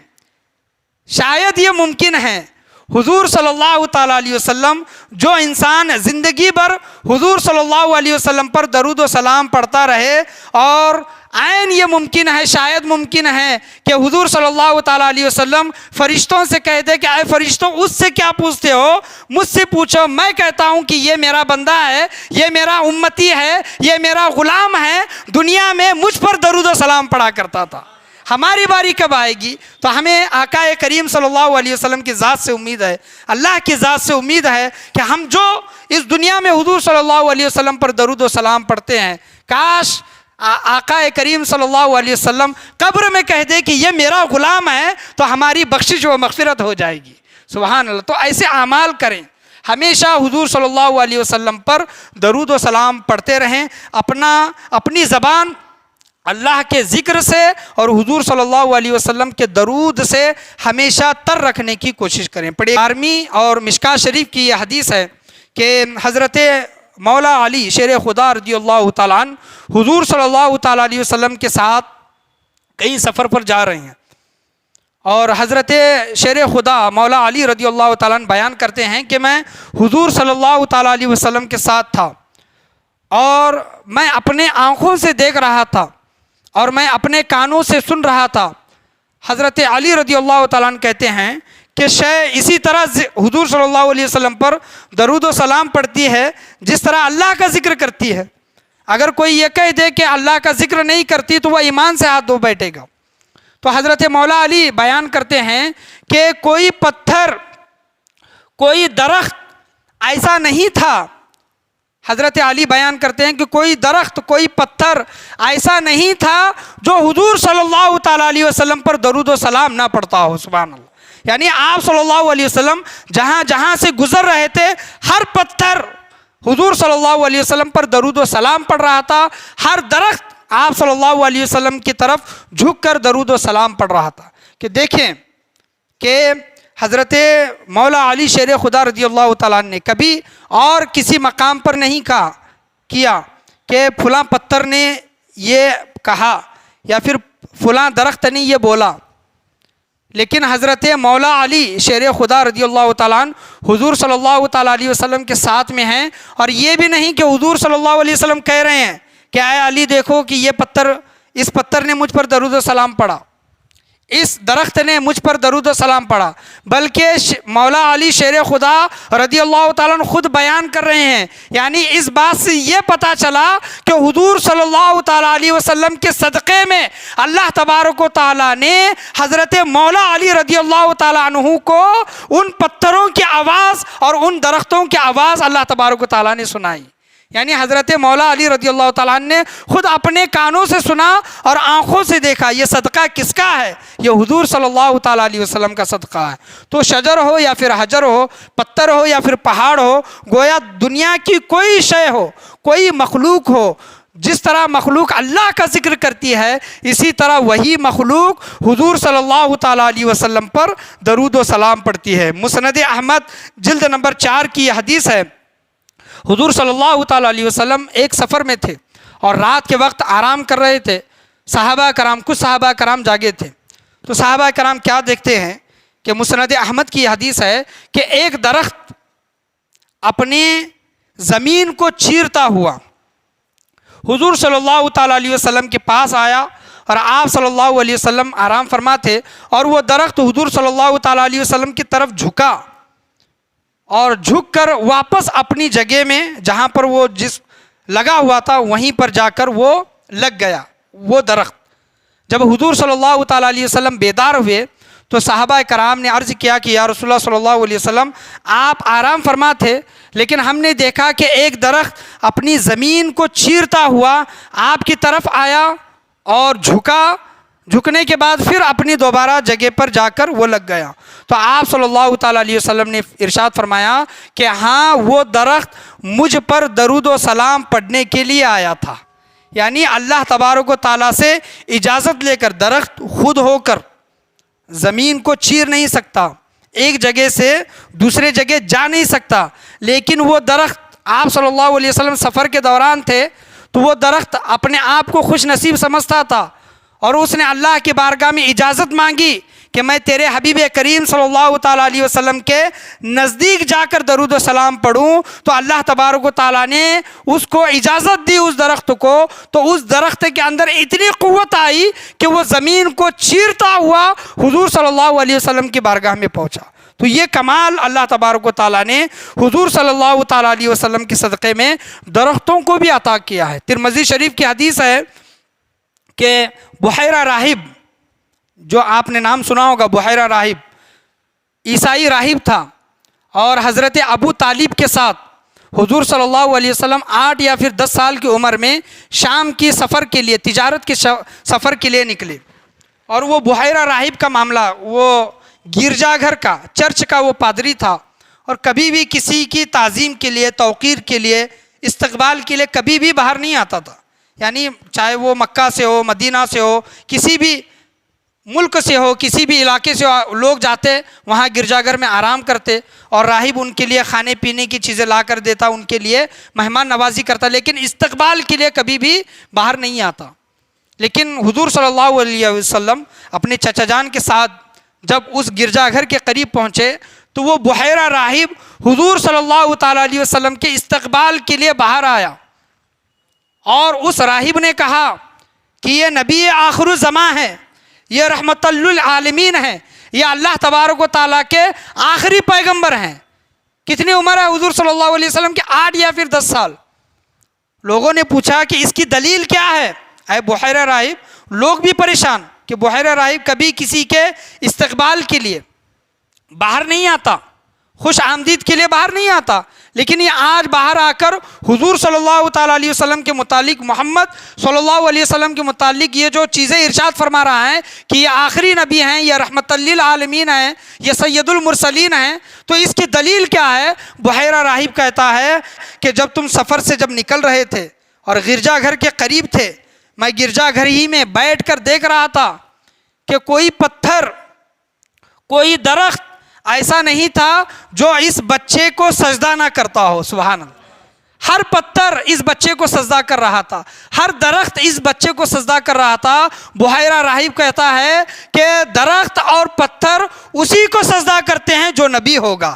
شاید یہ ممکن ہے حضور صلی اللہ تعالیٰ علیہ وسلم، جو انسان زندگی بھر حضور صلی اللہ علیہ وسلم پر درود و سلام پڑھتا رہے، اور عین یہ ممکن ہے، شاید ممکن ہے کہ حضور صلی اللہ تعالیٰ علیہ وسلم فرشتوں سے کہہ دے کہ اے فرشتوں، اس سے کیا پوچھتے ہو، مجھ سے پوچھو، میں کہتا ہوں کہ یہ میرا بندہ ہے، یہ میرا امتی ہے، یہ میرا غلام ہے، دنیا میں مجھ پر درود و سلام پڑھا کرتا تھا، ہماری باری کب آئے گی؟ تو ہمیں آقا کریم صلی اللہ علیہ وسلم کی ذات سے امید ہے، اللہ کی ذات سے امید ہے کہ ہم جو اس دنیا میں حضور صلی اللہ علیہ وسلم پر درود و سلام پڑھتے ہیں، کاش آقا کریم صلی اللہ علیہ وسلم قبر میں کہہ دے کہ یہ میرا غلام ہے، تو ہماری بخشش و مغفرت ہو جائے گی۔ سبحان اللہ۔ تو ایسے اعمال کریں، ہمیشہ حضور صلی اللہ علیہ وسلم پر درود و سلام پڑھتے رہیں، اپنی زبان اللہ کے ذکر سے اور حضور صلی اللہ علیہ وسلم کے درود سے ہمیشہ تر رکھنے کی کوشش کریں۔ پڑھیں، 12ویں اور مشکاۃ شریف کی یہ حدیث ہے کہ حضرت مولا علی شیر خدا رضی اللہ تعالیٰ عنہ حضور صلی اللہ تعالیٰ علیہ وسلم کے ساتھ کئی سفر پر جا رہے ہیں، اور حضرت شیر خدا مولا علی رضی اللہ تعالیٰ عنہ بیان کرتے ہیں کہ میں حضور صلی اللہ تعالیٰ علیہ وسلم کے ساتھ تھا، اور میں اپنے آنکھوں سے دیکھ رہا تھا اور میں اپنے کانوں سے سن رہا تھا۔ حضرت علی رضی اللہ تعالیٰ عنہ کہتے ہیں کہ شے اسی طرح حضور صلی اللہ علیہ وسلم پر درود و سلام پڑھتی ہے جس طرح اللہ کا ذکر کرتی ہے۔ اگر کوئی یہ کہہ دے کہ اللہ کا ذکر نہیں کرتی تو وہ ایمان سے ہاتھ دھو بیٹھے گا۔ تو حضرت مولا علی بیان کرتے ہیں کہ کوئی پتھر، کوئی درخت ایسا نہیں تھا، حضرت علی بیان کرتے ہیں کہ کوئی درخت، کوئی پتھر ایسا نہیں تھا جو حضور صلی اللہ تعالیٰ علیہ وسلم پر درود و سلام نہ پڑھتا ہو۔ سبحان اللہ۔ یعنی آپ صلی اللہ علیہ وسلم جہاں جہاں سے گزر رہے تھے، ہر پتھر حضور صلی اللہ علیہ وسلم پر درود و سلام پڑھ رہا تھا، ہر درخت آپ صلی اللہ علیہ وسلم کی طرف جھک کر درود و سلام پڑھ رہا تھا۔ کہ دیکھیں کہ حضرت مولا علی شیر خدا رضی اللہ تعالیٰ عنہ نے کبھی اور کسی مقام پر نہیں کیا کہ فلاں پتھر نے یہ کہا یا پھر فلاں درخت نے یہ بولا، لیکن حضرت مولا علی شیر خدا رضی اللہ تعالیٰ عنہ حضور صلی اللہ تعالیٰ علیہ وسلم کے ساتھ میں ہیں، اور یہ بھی نہیں کہ حضور صلی اللہ علیہ وسلم کہہ رہے ہیں کہ اے علی دیکھو کہ اس پتھر نے مجھ پر درود و سلام پڑھا، اس درخت نے مجھ پر درود و سلام پڑھا، بلکہ مولا علی شیر خدا رضی اللہ تعالیٰ عنہ خود بیان کر رہے ہیں۔ یعنی اس بات سے یہ پتہ چلا کہ حضور صلی اللہ تعالیٰ علیہ وسلم کے صدقے میں اللہ تبارک و تعالیٰ نے حضرت مولا علی رضی اللہ تعالیٰ عنہ کو ان پتھروں کی آواز اور ان درختوں کی آواز اللہ تبارک و تعالیٰ نے سنائی۔ یعنی حضرت مولا علی رضی اللہ تعالیٰ عنہ نے خود اپنے کانوں سے سنا اور آنکھوں سے دیکھا۔ یہ صدقہ کس کا ہے؟ یہ حضور صلی اللہ تعالیٰ علیہ وسلم کا صدقہ ہے۔ تو شجر ہو یا پھر حجر ہو، پتھر ہو یا پھر پہاڑ ہو، گویا دنیا کی کوئی شے ہو، کوئی مخلوق ہو، جس طرح مخلوق اللہ کا ذکر کرتی ہے، اسی طرح وہی مخلوق حضور صلی اللہ تعالیٰ علیہ وسلم پر درود و سلام پڑھتی ہے۔ مسند احمد جلد نمبر 4 کی یہ حدیث ہے، حضور صلی اللہ تعالیٰ علیہ وسلم ایک سفر میں تھے اور رات کے وقت آرام کر رہے تھے۔ کچھ صحابہ کرام جاگے تھے، تو صحابہ کرام کیا دیکھتے ہیں کہ مسند احمد کی حدیث ہے کہ ایک درخت اپنے زمین کو چیرتا ہوا حضور صلی اللہ تعالیٰ علیہ وسلم کے پاس آیا، اور آپ صلی اللہ علیہ وسلم آرام فرما تھے، اور وہ درخت حضور صلی اللہ تعالیٰ علیہ وسلم کی طرف جھکا اور جھک کر واپس اپنی جگہ میں جہاں پر وہ جس لگا ہوا تھا وہیں پر جا کر وہ لگ گیا وہ درخت۔ جب حضور صلی اللہ تعالیٰ علیہ وسلم بیدار ہوئے تو صحابہ کرام نے عرض کیا کہ یا رسول اللہ صلی اللہ علیہ وسلم، آپ آرام فرما تھے لیکن ہم نے دیکھا کہ ایک درخت اپنی زمین کو چیرتا ہوا آپ کی طرف آیا اور جھکنے کے بعد پھر اپنی دوبارہ جگہ پر جا کر وہ لگ گیا۔ تو آپ صلی اللہ تعالیٰ علیہ وسلم نے ارشاد فرمایا کہ ہاں، وہ درخت مجھ پر درود و سلام پڑھنے کے لیے آیا تھا۔ یعنی اللہ تبارک و تعالیٰ سے اجازت لے کر درخت خود ہو کر زمین کو چیر نہیں سکتا، ایک جگہ سے دوسرے جگہ جا نہیں سکتا، لیکن وہ درخت آپ صلی اللہ علیہ وسلم سفر کے دوران تھے تو وہ درخت اپنے آپ کو خوش نصیب سمجھتا تھا اور اس نے اللہ کی بارگاہ میں اجازت مانگی کہ میں تیرے حبیب کریم صلی اللہ تعالیٰ علیہ وسلم کے نزدیک جا کر درود و سلام پڑھوں، تو اللہ تبارک و تعالیٰ نے اس کو اجازت دی اس درخت کو، تو اس درخت کے اندر اتنی قوت آئی کہ وہ زمین کو چیرتا ہوا حضور صلی اللہ علیہ وسلم کی بارگاہ میں پہنچا۔ تو یہ کمال اللہ تبارک و تعالیٰ نے حضور صلی اللہ تعالیٰ علیہ وسلم کے صدقے میں درختوں کو بھی عطا کیا ہے۔ ترمذی شریف کی حدیث ہے کہ بحیرہ راہب، جو آپ نے نام سنا ہوگا، بحیرہ راہب عیسائی راہب تھا اور حضرت ابو طالب کے ساتھ حضور صلی اللہ علیہ وسلم 8 یا پھر 10 سال کی عمر میں شام کی سفر کے لیے، تجارت کے سفر کے لیے نکلے، اور وہ بحیرہ راہب کا معاملہ، وہ گرجا گھر کا، چرچ کا وہ پادری تھا، اور کبھی بھی کسی کی تعظیم کے لیے، توقیر کے لیے، استقبال کے لیے کبھی بھی باہر نہیں آتا تھا۔ یعنی چاہے وہ مکہ سے ہو، مدینہ سے ہو، کسی بھی ملک سے ہو، کسی بھی علاقے سے ہو، لوگ جاتے وہاں گرجا گھر میں آرام کرتے، اور راہب ان کے لیے کھانے پینے کی چیزیں لا کر دیتا، ان کے لیے مہمان نوازی کرتا، لیکن استقبال کے لیے کبھی بھی باہر نہیں آتا۔ لیکن حضور صلی اللہ علیہ وسلم اپنے چچا جان کے ساتھ جب اس گرجا گھر کے قریب پہنچے تو وہ بحیرہ راہب حضور صلی اللہ تعالیٰ علیہ وسلم کے استقبال کے لیے باہر آیا، اور اس راہب نے کہا کہ یہ نبی آخر الزماں ہے، یہ رحمت للعالمین ہے، یہ اللہ تبارک و تعالیٰ کے آخری پیغمبر ہیں۔ کتنی عمر ہے حضور صلی اللہ علیہ وسلم کی؟ 8 یا پھر 10 سال۔ لوگوں نے پوچھا کہ اس کی دلیل کیا ہے اے بحیرہ راہب؟ لوگ بھی پریشان کہ بحیرہ راہب کبھی کسی کے استقبال کے لیے باہر نہیں آتا، خوش آمدید کے لیے باہر نہیں آتا، لیکن یہ آج باہر آ کر حضور صلی اللہ تعالیٰ علیہ وسلم کے متعلق، محمد صلی اللہ علیہ وسلم کے متعلق یہ جو چیزیں ارشاد فرما رہا ہے کہ یہ آخری نبی ہیں، یہ رحمت للعالمین ہیں، یہ سید المرسلین ہیں، تو اس کی دلیل کیا ہے؟ بحیرہ راہب کہتا ہے کہ جب تم سفر سے جب نکل رہے تھے اور گرجا گھر کے قریب تھے، میں گرجا گھر ہی میں بیٹھ کر دیکھ رہا تھا کہ کوئی پتھر، کوئی درخت ایسا نہیں تھا جو اس بچے کو سجدہ نہ کرتا ہو۔ سبحان اللہ، ہر پتھر اس بچے کو سجدہ کر رہا تھا، ہر درخت اس بچے کو سجدہ کر رہا تھا۔ بحیرہ راہب کہتا ہے کہ درخت اور پتھر اسی کو سجدہ کرتے ہیں جو نبی ہوگا،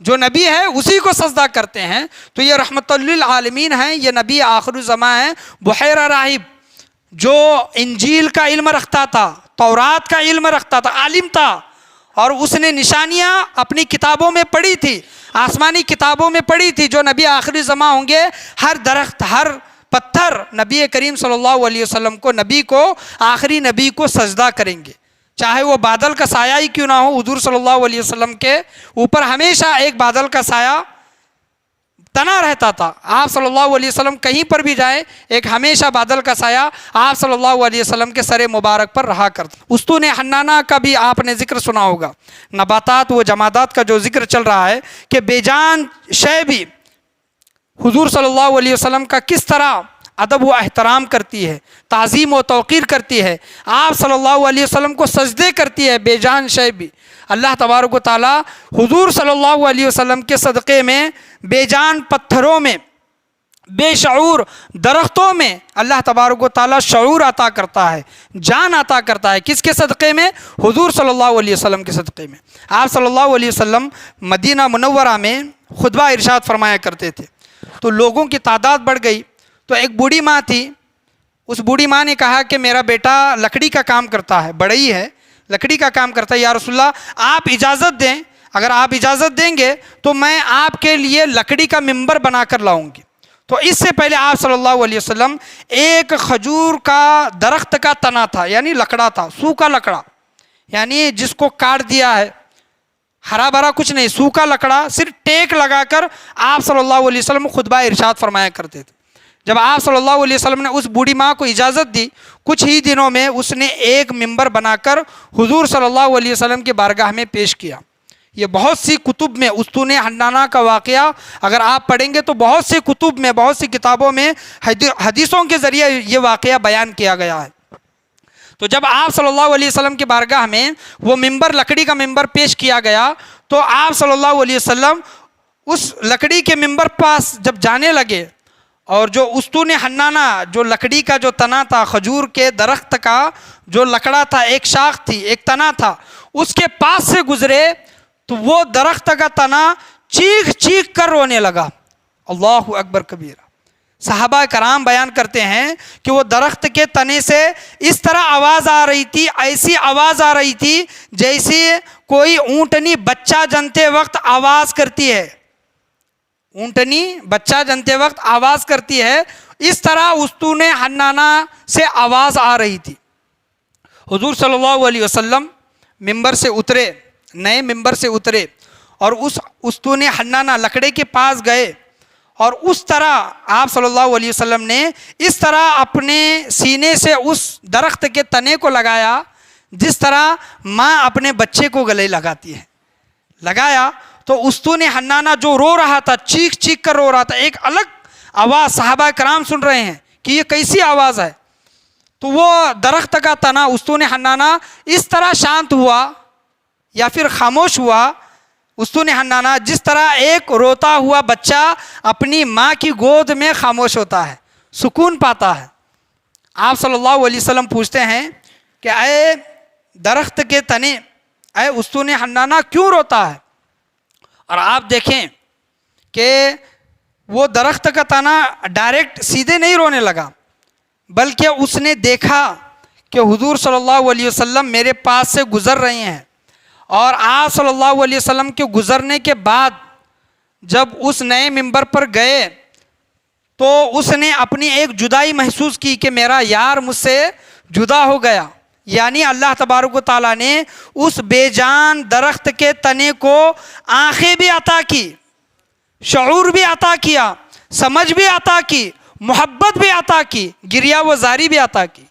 جو نبی ہے اسی کو سجدہ کرتے ہیں۔ تو یہ رحمت للعالمین ہیں، یہ نبی آخر الزماں ہیں۔ بحیرہ راہب جو انجیل کا علم رکھتا تھا، تورات کا علم رکھتا تھا، عالم تھا، اور اس نے نشانیاں اپنی کتابوں میں پڑھی تھی، آسمانی کتابوں میں پڑھی تھی، جو نبی آخری زماں ہوں گے، ہر درخت، ہر پتھر نبی کریم صلی اللہ علیہ وسلم کو، نبی کو، آخری نبی کو سجدہ کریں گے، چاہے وہ بادل کا سایہ ہی کیوں نہ ہو۔ حضور صلی اللہ علیہ وسلم کے اوپر ہمیشہ ایک بادل کا سایہ تنا رہتا تھا۔ آپ صلی اللہ علیہ وسلم کہیں پر بھی جائیں، ایک ہمیشہ بادل کا سایہ آپ صلی اللہ علیہ وسلم کے سر مبارک پر رہا کرتا۔ استون حنانہ کا بھی آپ نے ذکر سنا ہوگا، نباتات و جمادات کا جو ذکر چل رہا ہے کہ بے جان شے بھی حضور صلی اللہ علیہ وسلم کا کس طرح ادب و احترام کرتی ہے، تعظیم و توقیر کرتی ہے، آپ صلی اللہ علیہ وسلم کو سجدے کرتی ہے، بے جان شے بھی۔ اللہ تبارک و تعالیٰ حضور صلی اللہ علیہ وسلم کے صدقے میں، بے جان پتھروں میں، بے شعور درختوں میں اللہ تبارک و تعالیٰ شعور عطا کرتا ہے، جان عطا کرتا ہے۔ کس کے صدقے میں؟ حضور صلی اللہ علیہ وسلم کے صدقے میں۔ آپ صلی اللہ علیہ وسلم مدینہ منورہ میں خطبہ ارشاد فرمایا کرتے تھے، تو لوگوں کی تعداد بڑھ گئی، تو ایک بوڑھی ماں تھی، اس بوڑھی ماں نے کہا کہ میرا بیٹا لکڑی کا کام کرتا ہے، بڑھئی ہے، لکڑی کا کام کرتا ہے، یا رسول اللہ آپ اجازت دیں، اگر آپ اجازت دیں گے تو میں آپ کے لیے لکڑی کا ممبر بنا کر لاؤں گی۔ تو اس سے پہلے آپ صلی اللہ علیہ وسلم ایک کھجور کا درخت کا تنا تھا، یعنی لکڑا تھا، سوکھا لکڑا، یعنی جس کو کاٹ دیا ہے، ہرا بھرا کچھ نہیں، سوکھا لکڑا، صرف ٹیک لگا کر آپ صلی اللہ علیہ وسلم خطبہ ارشاد فرمایا کرتے تھے۔ جب آپ صلی اللہ علیہ وسلم نے اس بوڑھی ماں کو اجازت دی، کچھ ہی دنوں میں اس نے ایک ممبر بنا کر حضور صلی اللہ علیہ وسلم کی بارگاہ میں پیش کیا۔ یہ بہت سی کتب میں استون حنانہ کا واقعہ اگر آپ پڑھیں گے تو بہت سی کتب میں، بہت سی کتابوں میں حدیثوں کے ذریعے یہ واقعہ بیان کیا گیا ہے۔ تو جب آپ صلی اللہ علیہ وسلم کی بارگاہ میں وہ ممبر، لکڑی کا ممبر پیش کیا گیا، تو آپ صلی اللہ علیہ وسلم اس لکڑی کے ممبر پاس جب جانے لگے اور جو استون حنانہ جو لکڑی کا جو تنا تھا، کھجور کے درخت کا جو لکڑا تھا، ایک شاخ تھی، ایک تنا تھا، اس کے پاس سے گزرے تو وہ درخت کا تنا چیخ چیخ کر رونے لگا۔ اللہ اکبر کبیرہ۔ صحابہ کرام بیان کرتے ہیں کہ وہ درخت کے تنے سے اس طرح آواز آ رہی تھی، ایسی آواز آ رہی تھی جیسے کوئی اونٹنی بچہ جنتے وقت آواز کرتی ہے، اونٹنی بچہ جنتے وقت آواز کرتی ہے، اس طرح استون حنانہ سے آواز آ رہی تھی۔ حضور صلی اللہ علیہ وسلم ممبر سے اترے، نئے ممبر سے اترے اور اس استون حنانہ لکڑے کے پاس گئے، اور اس طرح آپ صلی اللہ علیہ وسلم نے اس طرح اپنے سینے سے اس درخت کے تنے کو لگایا جس طرح ماں اپنے بچے کو گلے لگاتی ہے۔ لگایا تو استون حنانہ جو رو رہا تھا، چیخ چیخ کر رو رہا تھا، ایک الگ آواز صحابہ کرام سن رہے ہیں کہ یہ کیسی آواز ہے۔ تو وہ درخت کا تنا استون حنانہ اس طرح شانت ہوا یا پھر خاموش ہوا، استون حنانہ جس طرح ایک روتا ہوا بچہ اپنی ماں کی گود میں خاموش ہوتا ہے، سکون پاتا ہے۔ آپ صلی اللہ علیہ وسلم پوچھتے ہیں کہ اے درخت کے تنے، اے استون حنانہ کیوں روتا ہے؟ اور آپ دیکھیں کہ وہ درخت کا تنا ڈائریکٹ سیدھے نہیں رونے لگا، بلکہ اس نے دیکھا کہ حضور صلی اللہ علیہ وسلم میرے پاس سے گزر رہے ہیں، اور آپ صلی اللہ علیہ وسلم کے گزرنے کے بعد جب اس نئے ممبر پر گئے تو اس نے اپنی ایک جدائی محسوس کی کہ میرا یار مجھ سے جدا ہو گیا، یعنی اللہ تبارک و تعالیٰ نے اس بے جان درخت کے تنے کو آنکھیں بھی عطا کی، شعور بھی عطا کیا، سمجھ بھی عطا کی، محبت بھی عطا کی، گریہ و زاری بھی عطا کی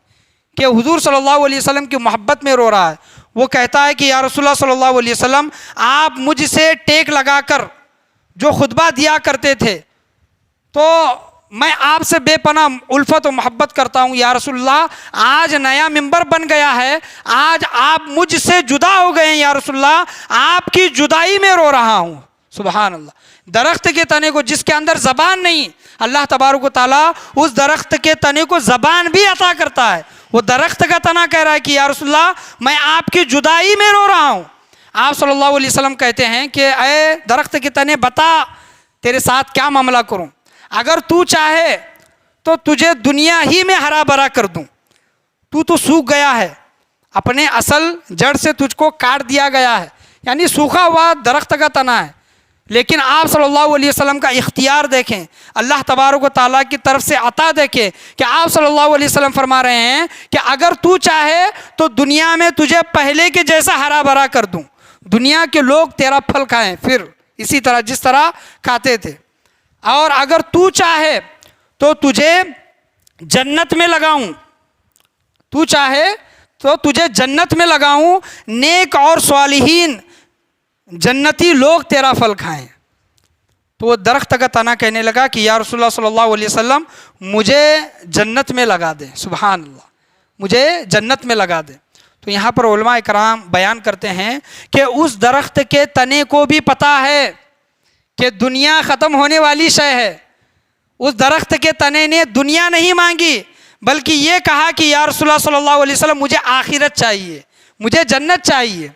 کہ حضور صلی اللہ علیہ وسلم کی محبت میں رو رہا ہے۔ وہ کہتا ہے کہ یا رسول اللہ صلی اللہ علیہ وسلم، آپ مجھ سے ٹیک لگا کر جو خطبہ دیا کرتے تھے تو میں آپ سے بے پناہ الفت و محبت کرتا ہوں، یا رسول اللہ آج نیا ممبر بن گیا ہے، آج آپ مجھ سے جدا ہو گئے ہیں، یا رسول اللہ آپ کی جدائی میں رو رہا ہوں۔ سبحان اللہ۔ درخت کے تنے کو جس کے اندر زبان نہیں، اللہ تبارک و تعالیٰ اس درخت کے تنے کو زبان بھی عطا کرتا ہے۔ وہ درخت کا تنا کہہ رہا ہے کہ یا رسول اللہ میں آپ کی جدائی میں رو رہا ہوں۔ آپ صلی اللہ علیہ وسلم کہتے ہیں کہ اے درخت کے تنے بتا تیرے ساتھ کیا معاملہ کروں، اگر تو چاہے تو تجھے دنیا ہی میں ہرا بھرا کر دوں، تو سوکھ گیا ہے، اپنے اصل جڑ سے تجھ کو کاٹ دیا گیا ہے، یعنی سوکھا ہوا درخت کا تنا ہے۔ لیکن آپ صلی اللہ علیہ وسلم کا اختیار دیکھیں، اللہ تبارک و تعالیٰ کی طرف سے عطا دیکھیں کہ آپ صلی اللہ علیہ وسلم فرما رہے ہیں کہ اگر تو چاہے تو دنیا میں تجھے پہلے کے جیسا ہرا بھرا کر دوں، دنیا کے لوگ تیرا پھل کھائیں پھر اسی طرح جس طرح کھاتے تھے، اور اگر تو چاہے تو تجھے جنت میں لگاؤں، تو چاہے تو تجھے جنت میں لگاؤں، نیک اور صالحین جنتی لوگ تیرا پھل کھائیں۔ تو وہ درخت کا تنا کہنے لگا کہ یا رسول اللہ صلی اللہ علیہ وسلم مجھے جنت میں لگا دیں، سبحان اللہ، مجھے جنت میں لگا دیں۔ تو یہاں پر علماء کرام بیان کرتے ہیں کہ اس درخت کے تنے کو بھی پتہ ہے کہ دنیا ختم ہونے والی شے ہے۔ اس درخت کے تنے نے دنیا نہیں مانگی، بلکہ یہ کہا کہ یا رسول اللہ صلی اللہ علیہ وسلم مجھے آخرت چاہیے، مجھے جنت چاہیے۔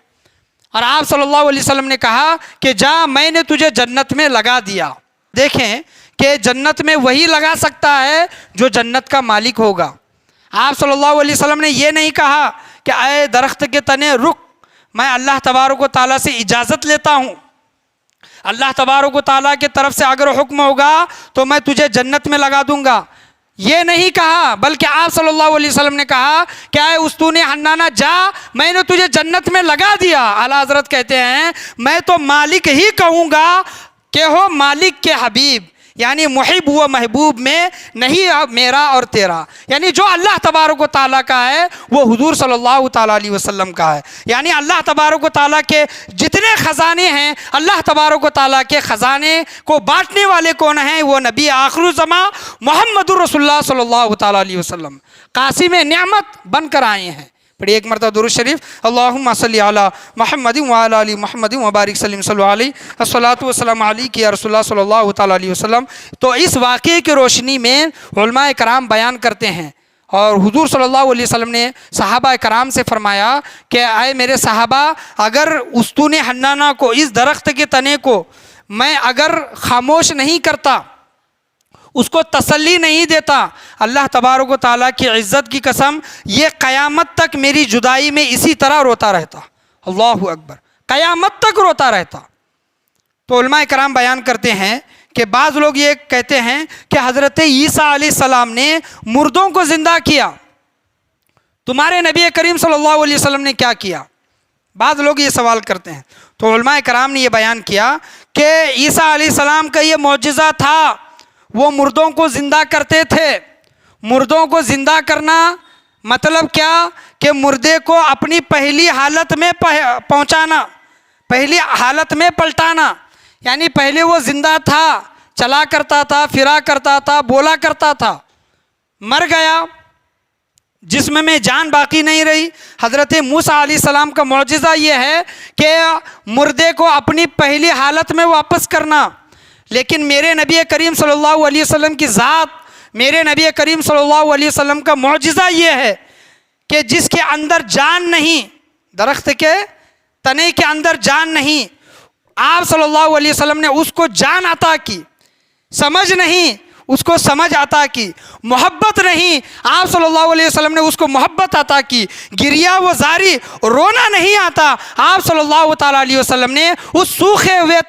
اور آپ صلی اللہ علیہ وسلم نے کہا کہ جا میں نے تجھے جنت میں لگا دیا۔ دیکھیں کہ جنت میں وہی لگا سکتا ہے جو جنت کا مالک ہوگا۔ آپ صلی اللہ علیہ وسلم نے یہ نہیں کہا کہ اے درخت کے تنے رک، میں اللہ تبارک و تعالیٰ سے اجازت لیتا ہوں، اللہ تبارک و تعالیٰ کی طرف سے اگر حکم ہوگا تو میں تجھے جنت میں لگا دوں گا، یہ نہیں کہا، بلکہ آپ صلی اللہ علیہ وسلم نے کہا کہ اے استون حنانہ جا، میں نے تجھے جنت میں لگا دیا۔ اعلیٰ حضرت کہتے ہیں میں تو مالک ہی کہوں گا کہ ہو مالک کے حبیب، یعنی محب و محبوب میں نہیں میرا اور تیرا، یعنی جو اللہ تبارک و تعالیٰ کا ہے وہ حضور صلی اللہ تعالیٰ علیہ وسلم کا ہے۔ یعنی اللہ تبارک و تعالیٰ کے جتنے خزانے ہیں، اللہ تبارک و تعالیٰ کے خزانے کو بانٹنے والے کون ہیں؟ وہ نبی آخر الزماں محمد الرسول اللہ صلی اللہ تعالیٰ علیہ وسلم قاسم نعمت بن کر آئے ہیں۔ پڑھیے ایک مرتبہ درود شریف، اللہم صلی علی محمد وعلی آل محمد وبارک سلم صلی علیہ الصلاۃ والسلام علیک یا رسول اللہ صلی اللہ تعالیٰ علیہ وسلم۔ تو اس واقعے کی روشنی میں علماء کرام بیان کرتے ہیں، اور حضور صلی اللہ علیہ وسلم نے صحابہ کرام سے فرمایا کہ اے میرے صحابہ، اگر استون حنانہ کو، اس درخت کے تنے کو میں اگر خاموش نہیں کرتا، اس کو تسلی نہیں دیتا، اللہ تبارک و تعالیٰ کی عزت کی قسم یہ قیامت تک میری جدائی میں اسی طرح روتا رہتا۔ اللہ اکبر، قیامت تک روتا رہتا۔ تو علماء کرام بیان کرتے ہیں کہ بعض لوگ یہ کہتے ہیں کہ حضرت عیسیٰ علیہ السلام نے مردوں کو زندہ کیا، تمہارے نبی کریم صلی اللہ علیہ وسلم نے کیا کیا؟ بعض لوگ یہ سوال کرتے ہیں۔ تو علماء کرام نے یہ بیان کیا کہ عیسیٰ علیہ السلام کا یہ معجزہ تھا، وہ مردوں کو زندہ کرتے تھے۔ مردوں کو زندہ کرنا مطلب کیا؟ کہ مردے کو اپنی پہلی حالت میں پہنچانا، پہلی حالت میں پلٹانا۔ یعنی پہلے وہ زندہ تھا، چلا کرتا تھا، پھرا کرتا تھا، بولا کرتا تھا، مر گیا، جسم میں جان باقی نہیں رہی۔ حضرت موسیٰ علیہ السلام کا معجزہ یہ ہے کہ مردے کو اپنی پہلی حالت میں واپس کرنا۔ لیکن میرے نبی کریم صلی اللہ علیہ وسلم کی ذات، میرے نبی کریم صلی اللہ علیہ وسلم کا معجزہ یہ ہے کہ جس کے اندر جان نہیں، درخت کے تنے کے اندر جان نہیں، آپ صلی اللہ علیہ وسلم نے اس کو جان عطا کی۔ سمجھ نہیں، اس کو سمجھ عطا کی۔ محبت نہیں، آپ صلی اللہ علیہ وسلم نے اس کو محبت عطا کی۔ گریا و زاری، رونا نہیں آتا، آپ صلی اللہ تعالیٰ علیہ وسلم نے اس سوکھے ہوئے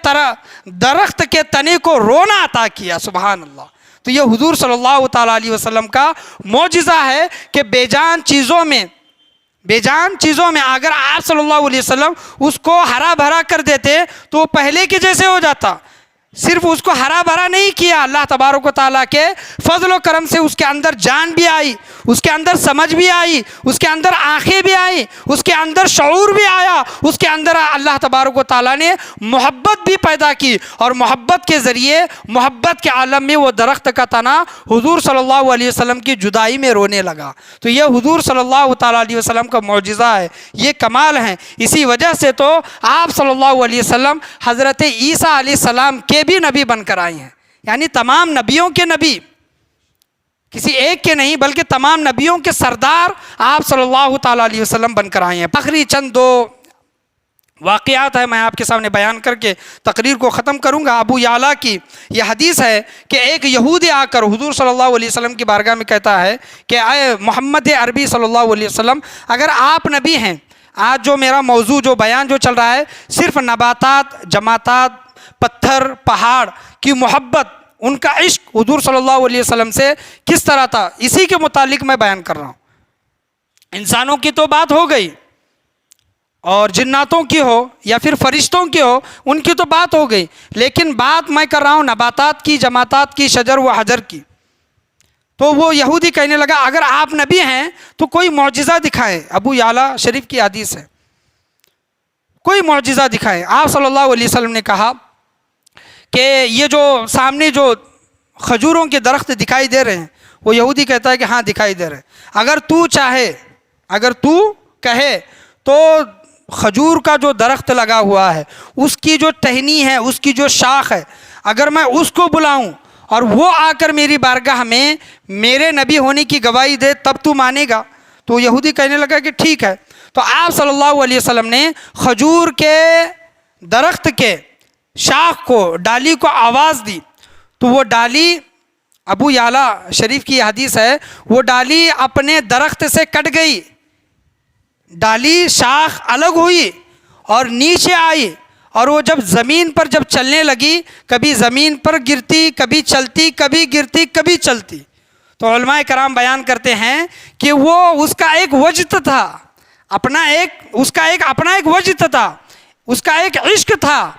درخت کے تنے کو رونا عطا کیا۔ سبحان اللہ۔ تو یہ حضور صلی اللہ تعالیٰ علیہ وسلم کا معجزہ ہے کہ بے جان چیزوں میں اگر آپ صلی اللہ علیہ وسلم اس کو ہرا بھرا کر دیتے تو وہ پہلے کے جیسے ہو جاتا۔ صرف اس کو ہرا بھرا نہیں کیا، اللہ تبارک و تعالیٰ کے فضل و کرم سے اس کے اندر جان بھی آئی، اس کے اندر سمجھ بھی آئی، اس کے اندر آنکھیں بھی آئی، اس کے اندر شعور بھی آیا، اس کے اندر اللہ تبارک و تعالیٰ نے محبت بھی پیدا کی، اور محبت کے ذریعے محبت کے عالم میں وہ درخت کا تنا حضور صلی اللہ علیہ وسلم کی جدائی میں رونے لگا۔ تو یہ حضور صلی اللہ تعالیٰ علیہ وسلم کا معجزہ ہے، یہ کمال ہے۔ اسی وجہ سے تو آپ صلی اللہ علیہ وسلم حضرت عیسیٰ علیہ السلام کے بھی نبی بن کر آئے ہیں، یعنی تمام نبیوں کے نبی، کسی ایک کے نہیں بلکہ تمام نبیوں کے سردار آپ صلی اللہ تعالیٰ علیہ وسلم بن کر آئے ہیں۔ آخری چند دو واقعات ہیں، میں آپ کے سامنے بیان کر کے تقریر کو ختم کروں گا۔ ابو یعلا کی یہ حدیث ہے کہ ایک یہودی آ کر حضور صلی اللہ علیہ وسلم کی بارگاہ میں کہتا ہے کہ اے محمد عربی صلی اللہ علیہ وسلم، اگر آپ نبی ہیں، آج جو میرا موضوع، جو بیان جو چل رہا ہے، صرف نباتات، جماعتات، پتھر، پہاڑ کی محبت، ان کا عشق حضور صلی اللہ علیہ وسلم سے کس طرح تھا، اسی کے متعلق میں بیان کر رہا ہوں۔ انسانوں کی تو بات ہو گئی، اور جناتوں کی ہو یا پھر فرشتوں کی ہو، ان کی تو بات ہو گئی، لیکن بات میں کر رہا ہوں نباتات کی، جماعتات کی، شجر و حجر کی۔ تو وہ یہودی کہنے لگا اگر آپ نبی ہیں تو کوئی معجزہ دکھائیں۔ ابو یعلا شریف کی حدیث ہے، کوئی معجزہ دکھائیں۔ آپ صلی اللہ علیہ وسلم نے کہا کہ یہ جو سامنے جو کھجوروں کے درخت دکھائی دے رہے ہیں، وہ یہودی کہتا ہے کہ ہاں دکھائی دے رہے ہیں، اگر تو چاہے، اگر تو کہے تو کھجور کا جو درخت لگا ہوا ہے، اس کی جو ٹہنی ہے، اس کی جو شاخ ہے، اگر میں اس کو بلاؤں اور وہ آ کر میری بارگاہ میں میرے نبی ہونے کی گواہی دے تب تو مانے گا؟ تو یہودی کہنے لگا کہ ٹھیک ہے۔ تو آپ صلی اللہ علیہ وسلم نے کھجور کے درخت کے شاخ کو، ڈالی کو آواز دی، تو وہ ڈالی، ابو یعلا شریف کی حدیث ہے، وہ ڈالی اپنے درخت سے کٹ گئی، ڈالی شاخ الگ ہوئی اور نیچے آئی، اور وہ جب زمین پر جب چلنے لگی، کبھی زمین پر گرتی، کبھی چلتی، کبھی گرتی، کبھی چلتی۔ تو علماء کرام بیان کرتے ہیں کہ وہ اس کا ایک وجد تھا، اس کا ایک اپنا ایک وجد تھا، اس کا ایک عشق تھا۔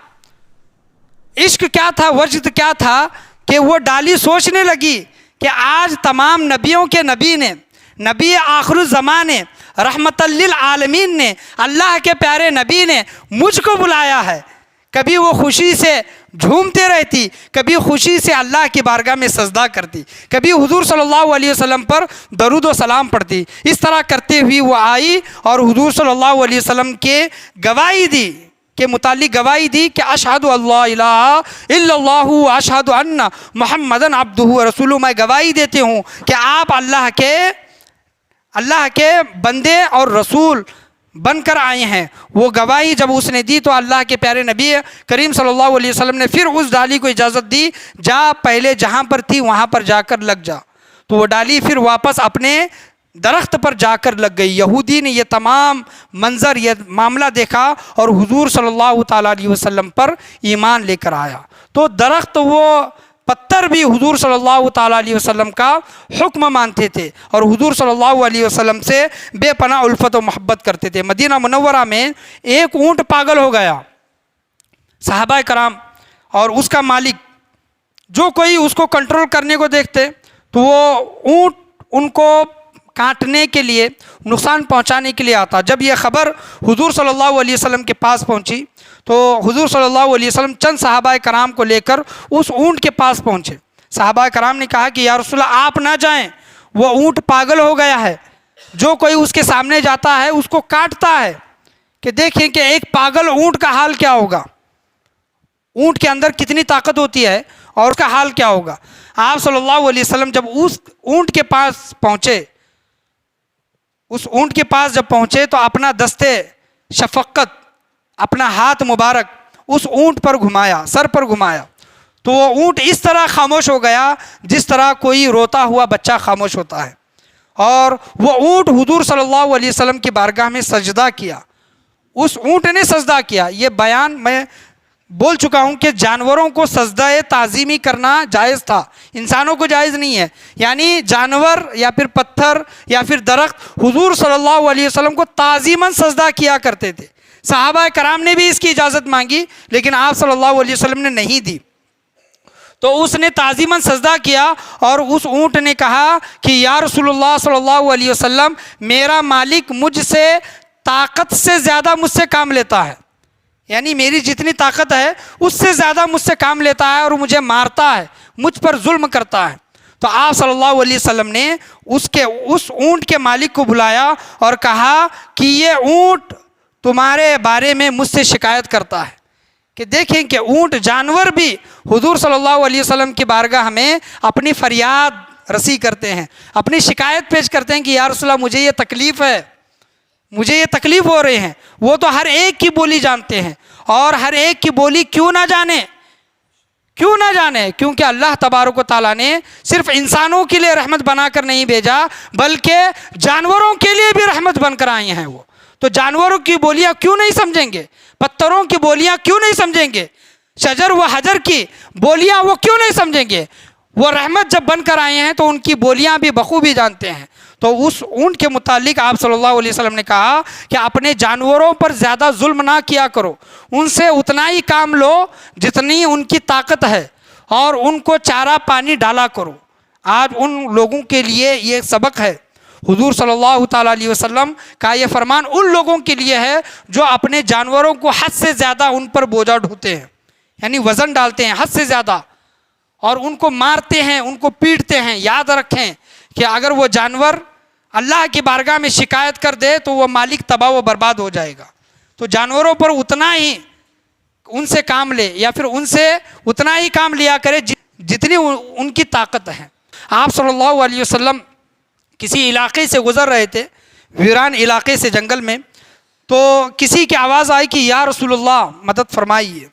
عشق کیا تھا، وجد کیا تھا کہ وہ ڈالی سوچنے لگی کہ آج تمام نبیوں کے نبی نے، نبی آخر الزمان نے، رحمت للعالمین نے، اللہ کے پیارے نبی نے مجھ کو بلایا ہے۔ کبھی وہ خوشی سے جھومتے رہتی، کبھی خوشی سے اللہ کی بارگاہ میں سجدہ کرتی، کبھی حضور صلی اللہ علیہ وسلم پر درود و سلام پڑھتی۔ اس طرح کرتے ہوئی وہ آئی اور حضور صلی اللہ علیہ وسلم کے گواہی دی کے متعلق گواہی دی کہ اشہد اللہ الہ الا اللہ اشہد ان محمدن عبدہ و رسولہ، میں گواہی دیتی ہوں کہ آپ اللہ کے بندے اور رسول بن کر آئے ہیں۔ وہ گواہی جب اس نے دی تو اللہ کے پیارے نبی کریم صلی اللہ علیہ وسلم نے پھر اس ڈالی کو اجازت دی، جا پہلے جہاں پر تھی وہاں پر جا کر لگ جا۔ تو وہ ڈالی پھر واپس اپنے درخت پر جا کر لگ گئی۔ یہودی نے یہ تمام منظر، یہ معاملہ دیکھا اور حضور صلی اللہ تعالیٰ علیہ وسلم پر ایمان لے کر آیا۔ تو درخت، وہ پتھر بھی حضور صلی اللہ تعالیٰ علیہ وسلم کا حکم مانتے تھے اور حضور صلی اللہ علیہ وسلم سے بے پناہ الفت و محبت کرتے تھے۔ مدینہ منورہ میں ایک اونٹ پاگل ہو گیا، صحابہ کرام اور اس کا مالک جو کوئی اس کو کنٹرول کرنے کو دیکھتے تو وہ اونٹ ان کو کاٹنے کے لیے، نقصان پہنچانے کے لیے آتا۔ جب یہ خبر حضور صلی اللہ علیہ وسلم کے پاس پہنچی تو حضور صلی اللہ علیہ وسلم چند صحابہ کرام کو لے کر اس اونٹ کے پاس پہنچے۔ صحابہ کرام نے کہا کہ یا رسول اللہ آپ نہ جائیں، وہ اونٹ پاگل ہو گیا ہے، جو کوئی اس کے سامنے جاتا ہے اس کو کاٹتا ہے، کہ دیکھیں کہ ایک پاگل اونٹ کا حال کیا ہوگا، اونٹ کے اندر کتنی طاقت ہوتی ہے اور اس کا حال کیا ہوگا۔ آپ صلی اللہ علیہ وسلم جب اس اونٹ کے پاس پہنچے، اس اونٹ کے پاس جب پہنچے تو اپنا دستے شفقت، اپنا ہاتھ مبارک اس اونٹ پر گھمایا، سر پر گھمایا، تو وہ اونٹ اس طرح خاموش ہو گیا جس طرح کوئی روتا ہوا بچہ خاموش ہوتا ہے۔ اور وہ اونٹ حضور صلی اللہ علیہ وسلم کی بارگاہ میں سجدہ کیا، اس اونٹ نے سجدہ کیا۔ یہ بیان میں بول چکا ہوں کہ جانوروں کو سجدہ تعظیمی کرنا جائز تھا، انسانوں کو جائز نہیں ہے۔ یعنی جانور یا پھر پتھر یا پھر درخت حضور صلی اللہ علیہ وسلم کو تعظیماً سجدہ کیا کرتے تھے۔ صحابہ کرام نے بھی اس کی اجازت مانگی لیکن آپ صلی اللہ علیہ وسلم نے نہیں دی، تو اس نے تعظیماً سجدہ کیا اور اس اونٹ نے کہا کہ یا رسول اللہ صلی اللہ علیہ وسلم، میرا مالک مجھ سے طاقت سے زیادہ مجھ سے کام لیتا ہے، یعنی میری جتنی طاقت ہے اس سے زیادہ مجھ سے کام لیتا ہے اور مجھے مارتا ہے، مجھ پر ظلم کرتا ہے۔ تو آپ صلی اللہ علیہ وسلم نے اس اونٹ کے مالک کو بلایا اور کہا کہ یہ اونٹ تمہارے بارے میں مجھ سے شکایت کرتا ہے، کہ دیکھیں کہ اونٹ، جانور بھی حضور صلی اللہ علیہ وسلم کی بارگاہ میں اپنی فریاد رسی کرتے ہیں، اپنی شکایت پیش کرتے ہیں کہ یا رسول اللہ مجھے یہ تکلیف ہے، مجھے یہ تکلیف ہو رہے ہیں۔ وہ تو ہر ایک کی بولی جانتے ہیں، اور ہر ایک کی بولی کیوں نہ جانے، کیونکہ اللہ تبارک و تعالیٰ نے صرف انسانوں کے لیے رحمت بنا کر نہیں بھیجا بلکہ جانوروں کے لیے بھی رحمت بن کر آئے ہیں۔ وہ تو جانوروں کی بولیاں کیوں نہیں سمجھیں گے، پتھروں کی بولیاں کیوں نہیں سمجھیں گے، شجر و حجر کی بولیاں وہ کیوں نہیں سمجھیں گے۔ وہ رحمت جب بن کر آئے ہیں تو ان کی بولیاں بھی بخوبی جانتے ہیں۔ تو اس اونٹ کے متعلق آپ صلی اللہ علیہ وسلم نے کہا کہ اپنے جانوروں پر زیادہ ظلم نہ کیا کرو، ان سے اتنا ہی کام لو جتنی ان کی طاقت ہے، اور ان کو چارہ پانی ڈالا کرو۔ آج ان لوگوں کے لیے یہ سبق ہے۔ حضور صلی اللہ تعالیٰ علیہ وسلم کا یہ فرمان ان لوگوں کے لیے ہے جو اپنے جانوروں کو حد سے زیادہ ان پر بوجھا ڈھوتے ہیں، یعنی وزن ڈالتے ہیں حد سے زیادہ، اور ان کو مارتے ہیں، ان کو پیٹتے ہیں۔ یاد رکھیں کہ اگر وہ جانور اللہ کی بارگاہ میں شکایت کر دے تو وہ مالک تباہ و برباد ہو جائے گا۔ تو جانوروں پر اتنا ہی ان سے کام لے، یا پھر ان سے اتنا ہی کام لیا کرے جتنی ان کی طاقت ہے۔ آپ صلی اللہ علیہ وسلم کسی علاقے سے گزر رہے تھے، ویران علاقے سے، جنگل میں، تو کسی کی آواز آئی کہ یا رسول اللہ مدد فرمائیے،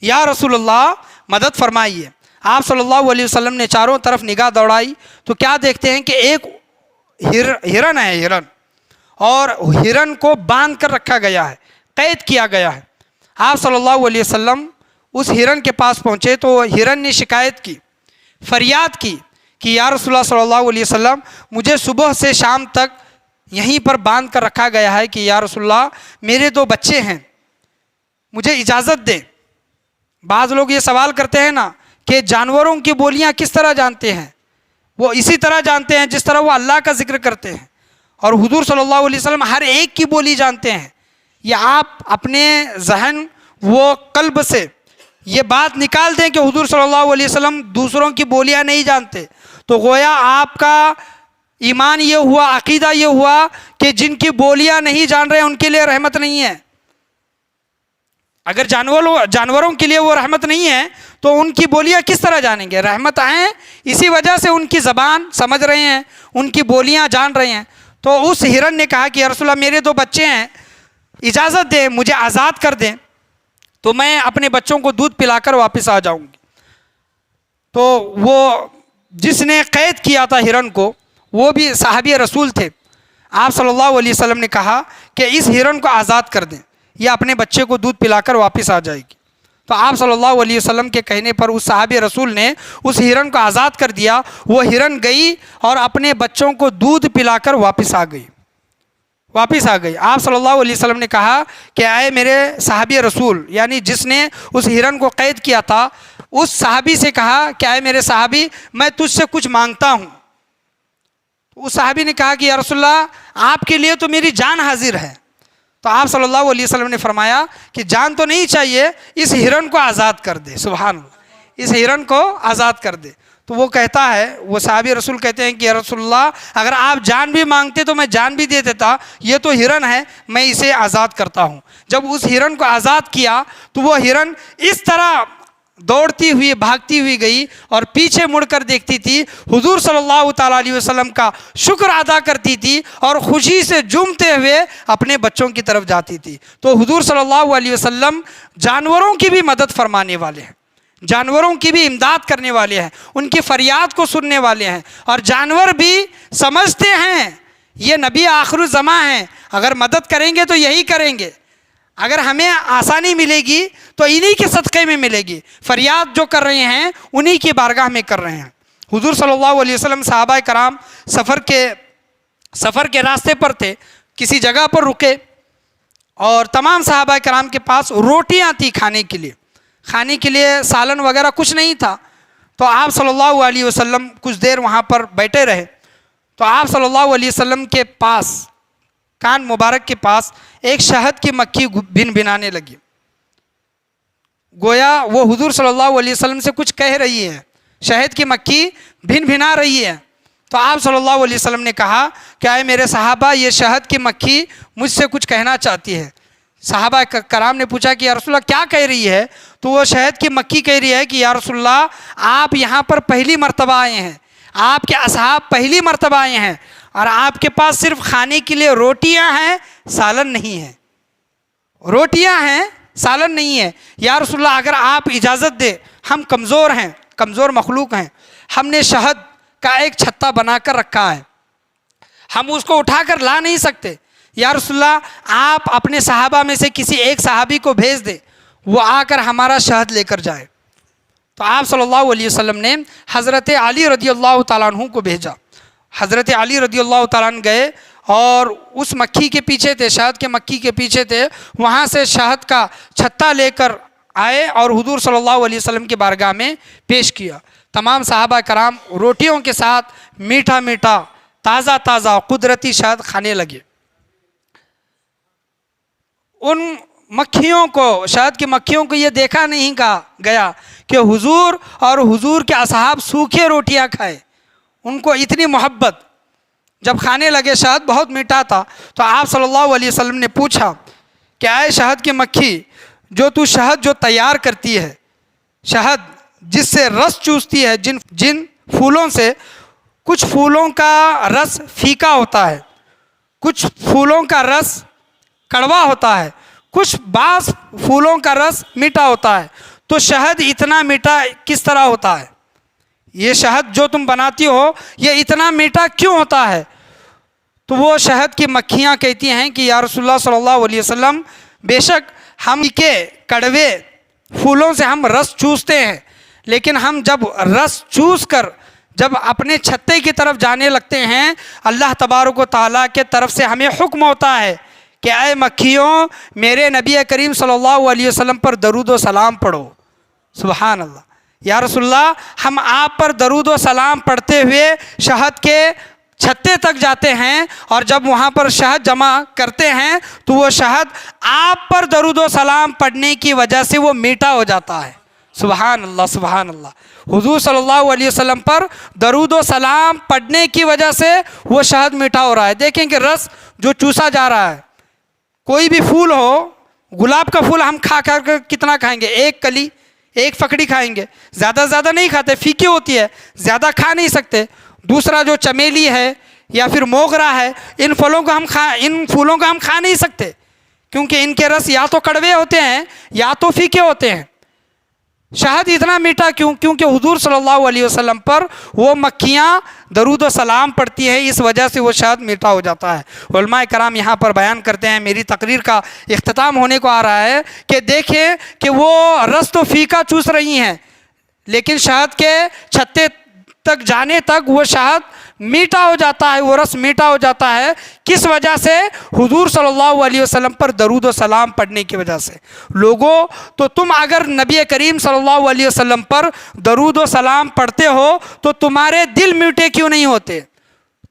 یا رسول اللہ مدد فرمائیے۔ آپ صلی اللہ علیہ وسلم نے چاروں طرف نگاہ دوڑائی تو کیا دیکھتے ہیں کہ ایک ہرن ہے، ہرن، اور ہرن کو باندھ کر رکھا گیا ہے، قید کیا گیا ہے۔ آپ صلی اللہ علیہ وسلم اس ہرن کے پاس پہنچے تو ہرن نے شکایت کی، فریاد کی کہ یا رسول اللہ صلی اللہ علیہ وسلم، مجھے صبح سے شام تک یہیں پر باندھ کر رکھا گیا ہے کہ یا رسول اللہ میرے 2 بچے ہیں، مجھے اجازت دیں۔ بعض لوگ یہ سوال کرتے ہیں نا کہ جانوروں کی بولیاں کس طرح جانتے ہیں؟ وہ اسی طرح جانتے ہیں جس طرح وہ اللہ کا ذکر کرتے ہیں، اور حضور صلی اللہ علیہ وسلم ہر ایک کی بولی جانتے ہیں۔ یہ آپ اپنے ذہن و قلب سے یہ بات نکال دیں کہ حضور صلی اللہ علیہ وسلم دوسروں کی بولیاں نہیں جانتے، تو گویا آپ کا ایمان یہ ہوا، عقیدہ یہ ہوا کہ جن کی بولیاں نہیں جان رہے ان کے لیے رحمت نہیں ہے۔ اگر جانوروں کے لیے وہ رحمت نہیں ہے تو ان کی بولیاں کس طرح جانیں گے؟ رحمت ہیں اسی وجہ سے ان کی زبان سمجھ رہے ہیں، ان کی بولیاں جان رہے ہیں۔ تو اس ہرن نے کہا کہ یا رسول اللہ میرے 2 بچے ہیں، اجازت دیں مجھے آزاد کر دیں تو میں اپنے بچوں کو دودھ پلا کر واپس آ جاؤں گی۔ تو وہ جس نے قید کیا تھا ہرن کو وہ بھی صحابی رسول تھے۔ آپ صلی اللہ علیہ وسلم نے کہا کہ اس ہرن کو آزاد کر دیں، یہ اپنے بچے کو دودھ پلا کر واپس آ جائے گی۔ تو آپ صلی اللہ علیہ وسلم کے کہنے پر اس صحابی رسول نے اس ہرن کو آزاد کر دیا۔ وہ ہرن گئی اور اپنے بچوں کو دودھ پلا کر واپس آ گئی۔ آپ صلی اللہ علیہ وسلم نے کہا کہ اے میرے صحابی رسول، یعنی جس نے اس ہرن کو قید کیا تھا، اس صحابی سے کہا کہ اے میرے صحابی میں تجھ سے کچھ مانگتا ہوں۔ اس صحابی نے کہا کہ یا رسول اللہ آپ کے لیے تو میری جان حاضر ہے۔ تو آپ صلی اللہ علیہ وسلم نے فرمایا کہ جان تو نہیں چاہیے، اس ہرن کو آزاد کر دے۔ سبحان اللہ، اس ہرن کو آزاد کر دے۔ تو وہ کہتا ہے، وہ صحابی رسول کہتے ہیں کہ یا رسول اللہ اگر آپ جان بھی مانگتے تو میں جان بھی دے دیتا، یہ تو ہرن ہے، میں اسے آزاد کرتا ہوں۔ جب اس ہرن کو آزاد کیا تو وہ ہرن اس طرح دوڑتی ہوئی بھاگتی ہوئی گئی اور پیچھے مڑ کر دیکھتی تھی، حضور صلی اللہ تعالیٰ علیہ وسلم کا شکر ادا کرتی تھی اور خوشی سے جھومتے ہوئے اپنے بچوں کی طرف جاتی تھی۔ تو حضور صلی اللہ علیہ وسلم جانوروں کی بھی مدد فرمانے والے ہیں، جانوروں کی بھی امداد کرنے والے ہیں، ان کی فریاد کو سننے والے ہیں، اور جانور بھی سمجھتے ہیں یہ نبی آخر الزماں ہیں، اگر مدد کریں گے تو یہی کریں گے، اگر ہمیں آسانی ملے گی تو انہی کے صدقے میں ملے گی، فریاد جو کر رہے ہیں انہی کی بارگاہ میں کر رہے ہیں۔ حضور صلی اللہ علیہ وسلم صحابہ کرام سفر کے راستے پر تھے، کسی جگہ پر رکے اور تمام صحابہ کرام کے پاس روٹیاں تھیں کھانے کے لیے سالن وغیرہ کچھ نہیں تھا۔ تو آپ صلی اللہ علیہ وسلم کچھ دیر وہاں پر بیٹھے رہے۔ تو آپ صلی اللہ علیہ وسلم کے پاس، کان مبارک کے پاس ایک شہد کی مکھی بن بنانے لگی، گویا وہ حضور صلی اللہ علیہ وسلم سے کچھ کہہ رہی ہے، شہد کی مکھی بن بنا رہی ہے۔ تو آپ صلی اللہ علیہ وسلم نے کہا کہ اے میرے صحابہ یہ شہد کی مکھی مجھ سے کچھ کہنا چاہتی ہے۔ صحابہ کرام نے پوچھا کہ یا رسول اللہ کیا کہہ رہی ہے؟ تو وہ شہد کی مکھی کہہ رہی ہے کہ یا رسول اللہ آپ یہاں پر پہلی مرتبہ آئے ہیں، آپ کے اصحاب پہلی مرتبہ آئے ہیں اور آپ کے پاس صرف کھانے کے لیے روٹیاں ہیں، سالن نہیں ہے، روٹیاں ہیں سالن نہیں ہے۔ یا رسول اللہ اگر آپ اجازت دے، ہم کمزور ہیں، کمزور مخلوق ہیں، ہم نے شہد کا ایک چھتا بنا کر رکھا ہے، ہم اس کو اٹھا کر لا نہیں سکتے، یا رسول اللہ آپ اپنے صحابہ میں سے کسی ایک صحابی کو بھیج دے، وہ آ کر ہمارا شہد لے کر جائے۔ تو آپ صلی اللہ علیہ وسلم نے حضرت علی رضی اللہ تعالیٰ عنہ کو بھیجا۔ حضرت علی رضی اللہ تعالیٰ عنہ گئے اور اس مکھی کے پیچھے تھے، شہد کے مکھی کے پیچھے تھے، وہاں سے شہد کا چھتا لے کر آئے اور حضور صلی اللہ علیہ وسلم کی بارگاہ میں پیش کیا۔ تمام صحابہ کرام روٹیوں کے ساتھ میٹھا میٹھا تازہ تازہ قدرتی شہد کھانے لگے۔ ان مکھیوں کو، شہد کی مکھیوں کو یہ دیکھا نہیں گیا کہ حضور اور حضور کے اصحاب سوکھے روٹیاں کھائے، ان کو اتنی محبت۔ جب کھانے لگے، شہد بہت میٹھا تھا، تو آپ صلی اللہ علیہ وسلم نے پوچھا کہ اے شہد کی مکھی، تو شہد جو تیار کرتی ہے، شہد جس سے رس چوستی ہے، جن پھولوں سے، کچھ پھولوں کا رس پھیکا ہوتا ہے، کچھ پھولوں کا رس کڑوا ہوتا ہے، کچھ بعض پھولوں کا رس میٹھا ہوتا ہے، تو شہد اتنا میٹھا کس طرح ہوتا ہے؟ یہ شہد جو تم بناتی ہو یہ اتنا میٹھا کیوں ہوتا ہے؟ تو وہ شہد کی مکھیاں کہتی ہیں کہ یا رسول اللہ صلی اللہ علیہ وسلم بے شک ہم کے کڑوے پھولوں سے ہم رس چوستے ہیں، لیکن ہم جب رس چوس کر جب اپنے چھتے کی طرف جانے لگتے ہیں، اللہ تبارک و تعالیٰ کے طرف سے ہمیں حکم ہوتا ہے کہ اے مکھیوں میرے نبی کریم صلی اللہ علیہ وسلم پر درود و سلام پڑھو۔ سبحان اللہ، یا رسول اللہ ہم آپ پر درود و سلام پڑھتے ہوئے شہد کے چھتے تک جاتے ہیں، اور جب وہاں پر شہد جمع کرتے ہیں تو وہ شہد آپ پر درود و سلام پڑھنے کی وجہ سے وہ میٹھا ہو جاتا ہے، سبحان اللہ سبحان اللہ۔ حضور صلی اللہ علیہ وسلم پر درود و سلام پڑھنے کی وجہ سے وہ شہد میٹھا ہو رہا ہے۔ دیکھیں کہ رس جو چوسا جا رہا ہے، کوئی بھی پھول ہو، گلاب کا پھول ہم کھا کر کتنا کھائیں گے؟ ایک کلی، ایک پکڑی کھائیں گے، زیادہ نہیں کھاتے، پھیکی ہوتی ہے، زیادہ کھا نہیں سکتے۔ دوسرا جو چمیلی ہے یا پھر موگرا ہے، ان پھولوں کو ہم کھا نہیں سکتے، کیونکہ ان کے رس یا تو کڑوے ہوتے ہیں یا تو پھیکے ہوتے ہیں۔ شہد اتنا میٹھا کیوں؟ کیونکہ حضور صلی اللہ علیہ وسلم پر وہ مکھیاں درود و سلام پڑھتی ہیں، اس وجہ سے وہ شہد میٹھا ہو جاتا ہے۔ علماء کرام یہاں پر بیان کرتے ہیں، میری تقریر کا اختتام ہونے کو آ رہا ہے، کہ دیکھیں کہ وہ رس تو پھیکا چوس رہی ہیں، لیکن شہد کے چھتے تک جانے تک وہ شہد میٹھا ہو جاتا ہے، وہ رس میٹھا ہو جاتا ہے۔ کس وجہ سے؟ حضور صلی اللہ علیہ وسلم پر درود و سلام پڑھنے کی وجہ سے۔ لوگوں، تو تم اگر نبی کریم صلی اللہ علیہ وسلم پر درود و سلام پڑھتے ہو تو تمہارے دل میٹھے کیوں نہیں ہوتے؟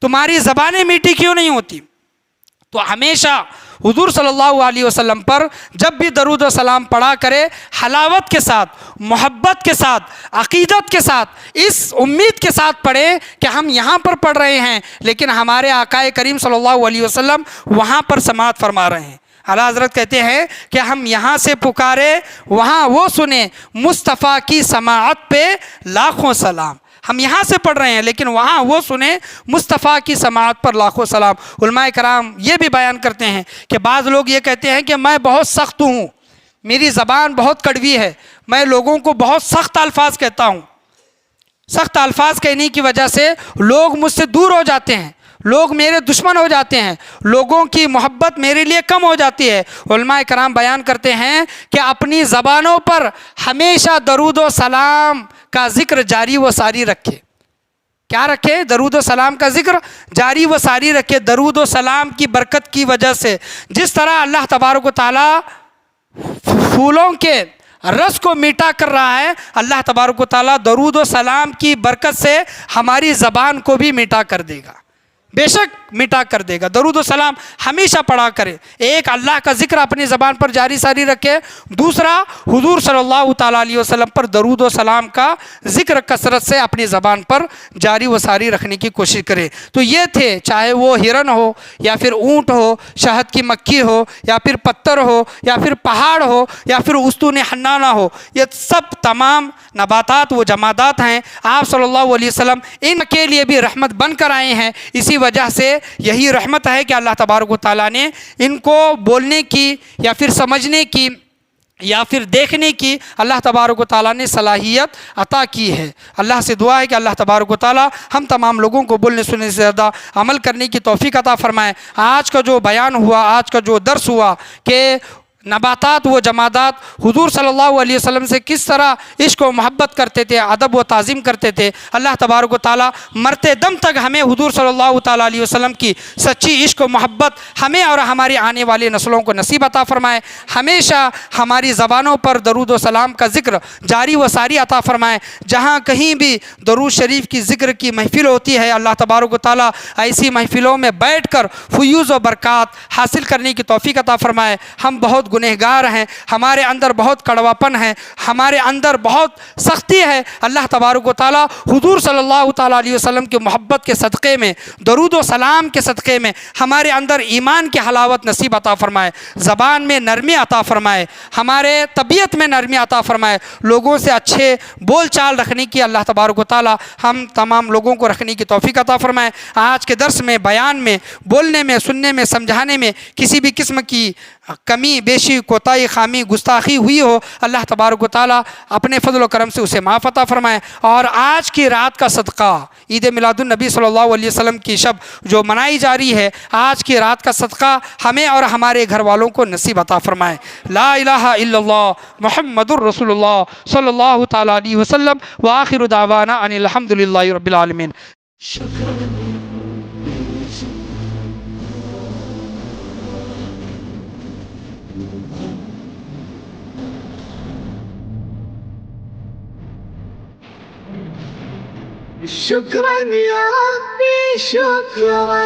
تمہاری زبانیں میٹھی کیوں نہیں ہوتی؟ تو ہمیشہ حضور صلی اللہ علیہ وسلم پر جب بھی درود و سلام پڑھا کرے، حلاوت کے ساتھ، محبت کے ساتھ، عقیدت کے ساتھ، اس امید کے ساتھ پڑھے کہ ہم یہاں پر پڑھ رہے ہیں لیکن ہمارے آقا کریم صلی اللہ علیہ وسلم وہاں پر سماعت فرما رہے ہیں۔ اعلیٰ حضرت کہتے ہیں کہ ہم یہاں سے پکارے وہاں وہ سنیں، مصطفیٰ کی سماعت پہ لاکھوں سلام۔ ہم یہاں سے پڑھ رہے ہیں لیکن وہاں وہ سنیں، مصطفیٰ کی سماعت پر لاکھوں سلام۔ علماء کرام یہ بھی بیان کرتے ہیں کہ بعض لوگ یہ کہتے ہیں کہ میں بہت سخت ہوں، میری زبان بہت کڑوی ہے، میں لوگوں کو بہت سخت الفاظ کہتا ہوں۔ سخت الفاظ کہنے کی وجہ سے لوگ مجھ سے دور ہو جاتے ہیں، لوگ میرے دشمن ہو جاتے ہیں، لوگوں کی محبت میرے لیے کم ہو جاتی ہے۔ علماء کرام بیان کرتے ہیں کہ اپنی زبانوں پر ہمیشہ درود و سلام کا ذکر جاری و ساری رکھے۔ کیا رکھے؟ درود و سلام کا ذکر جاری و ساری رکھے۔ درود و سلام کی برکت کی وجہ سے جس طرح اللہ تبارک و تعالیٰ پھولوں کے رس کو میٹھا کر رہا ہے، اللہ تبارک و تعالیٰ درود و سلام کی برکت سے ہماری زبان کو بھی میٹھا کر دے گا، بے شک میٹھا کر دے گا۔ درود و سلام ہمیشہ پڑھا کرے، ایک اللہ کا ذکر اپنی زبان پر جاری ساری رکھے، دوسرا حضور صلی اللہ تعالیٰ علیہ وسلم پر درود و سلام کا ذکر کثرت سے اپنی زبان پر جاری و ساری رکھنے کی کوشش کرے۔ تو یہ تھے، چاہے وہ ہرن ہو یا پھر اونٹ ہو، شہد کی مکھی ہو یا پھر پتھر ہو یا پھر پہاڑ ہو یا پھر استون حنانہ ہو، یہ سب تمام نباتات و جمادات ہیں۔ آپ صلی اللہ علیہ وسلم ان کے لیے بھی رحمت بن کر آئے ہیں، اسی وجہ سے یہی رحمت ہے کہ اللہ تبارک و تعالیٰ نے ان کو بولنے کی یا پھر سمجھنے کی یا پھر دیکھنے کی اللہ تبارک و تعالیٰ نے صلاحیت عطا کی ہے۔ اللہ سے دعا ہے کہ اللہ تبارک و تعالیٰ ہم تمام لوگوں کو بولنے سننے سے زیادہ عمل کرنے کی توفیق عطا فرمائے۔ آج کا جو بیان ہوا، آج کا جو درس ہوا کہ نباتات و جمادات حضور صلی اللہ علیہ وسلم سے کس طرح عشق و محبت کرتے تھے، ادب و تعظیم کرتے تھے، اللہ تبارک و تعالیٰ مرتے دم تک ہمیں حضور صلی اللہ تعالیٰ علیہ وسلم کی سچی عشق و محبت ہمیں اور ہماری آنے والی نسلوں کو نصیب عطا فرمائے۔ ہمیشہ ہماری زبانوں پر درود و سلام کا ذکر جاری و ساری عطا فرمائے۔ جہاں کہیں بھی درود شریف کی ذکر کی محفل ہوتی ہے، اللہ تبارک و تعالیٰ ایسی محفلوں میں بیٹھ کر فیوز و برکات حاصل کرنے کی توفیق عطا فرمائے۔ ہم بہت گنہگار ہیں، ہمارے اندر بہت کڑواپن ہے، ہمارے اندر بہت سختی ہے۔ اللہ تبارک و تعالیٰ حضور صلی اللہ تعالیٰ علیہ وسلم کی محبت کے صدقے میں، درود و سلام کے صدقے میں ہمارے اندر ایمان کی حلاوت نصیب عطا فرمائے، زبان میں نرمی عطا فرمائے، ہمارے طبیعت میں نرمی عطا فرمائے، لوگوں سے اچھے بول چال رکھنے کی اللہ تبارک و تعالیٰ ہم تمام لوگوں کو رکھنے کی توفیق عطا فرمائے۔ آج کے درس میں، بیان میں، بولنے میں، سننے میں، سمجھانے میں کسی بھی قسم کی کمی بیشی، کوتاہی، خامی، گستاخی ہوئی ہو، اللہ تبارک و تعالیٰ اپنے فضل و کرم سے اسے معاف عطا فرمائے۔ اور آج کی رات کا صدقہ، عید میلاد النبی صلی اللہ علیہ وسلم کی شب جو منائی جا رہی ہے، آج کی رات کا صدقہ ہمیں اور ہمارے گھر والوں کو نصیب عطا فرمائے۔ لا الہ الا اللہ محمد الرسول اللہ صلی اللہ تعالیٰ علیہ وسلم، وآخر دعوانا ان الحمد للہ رب العالمین۔ شکرا یا ربی شکرا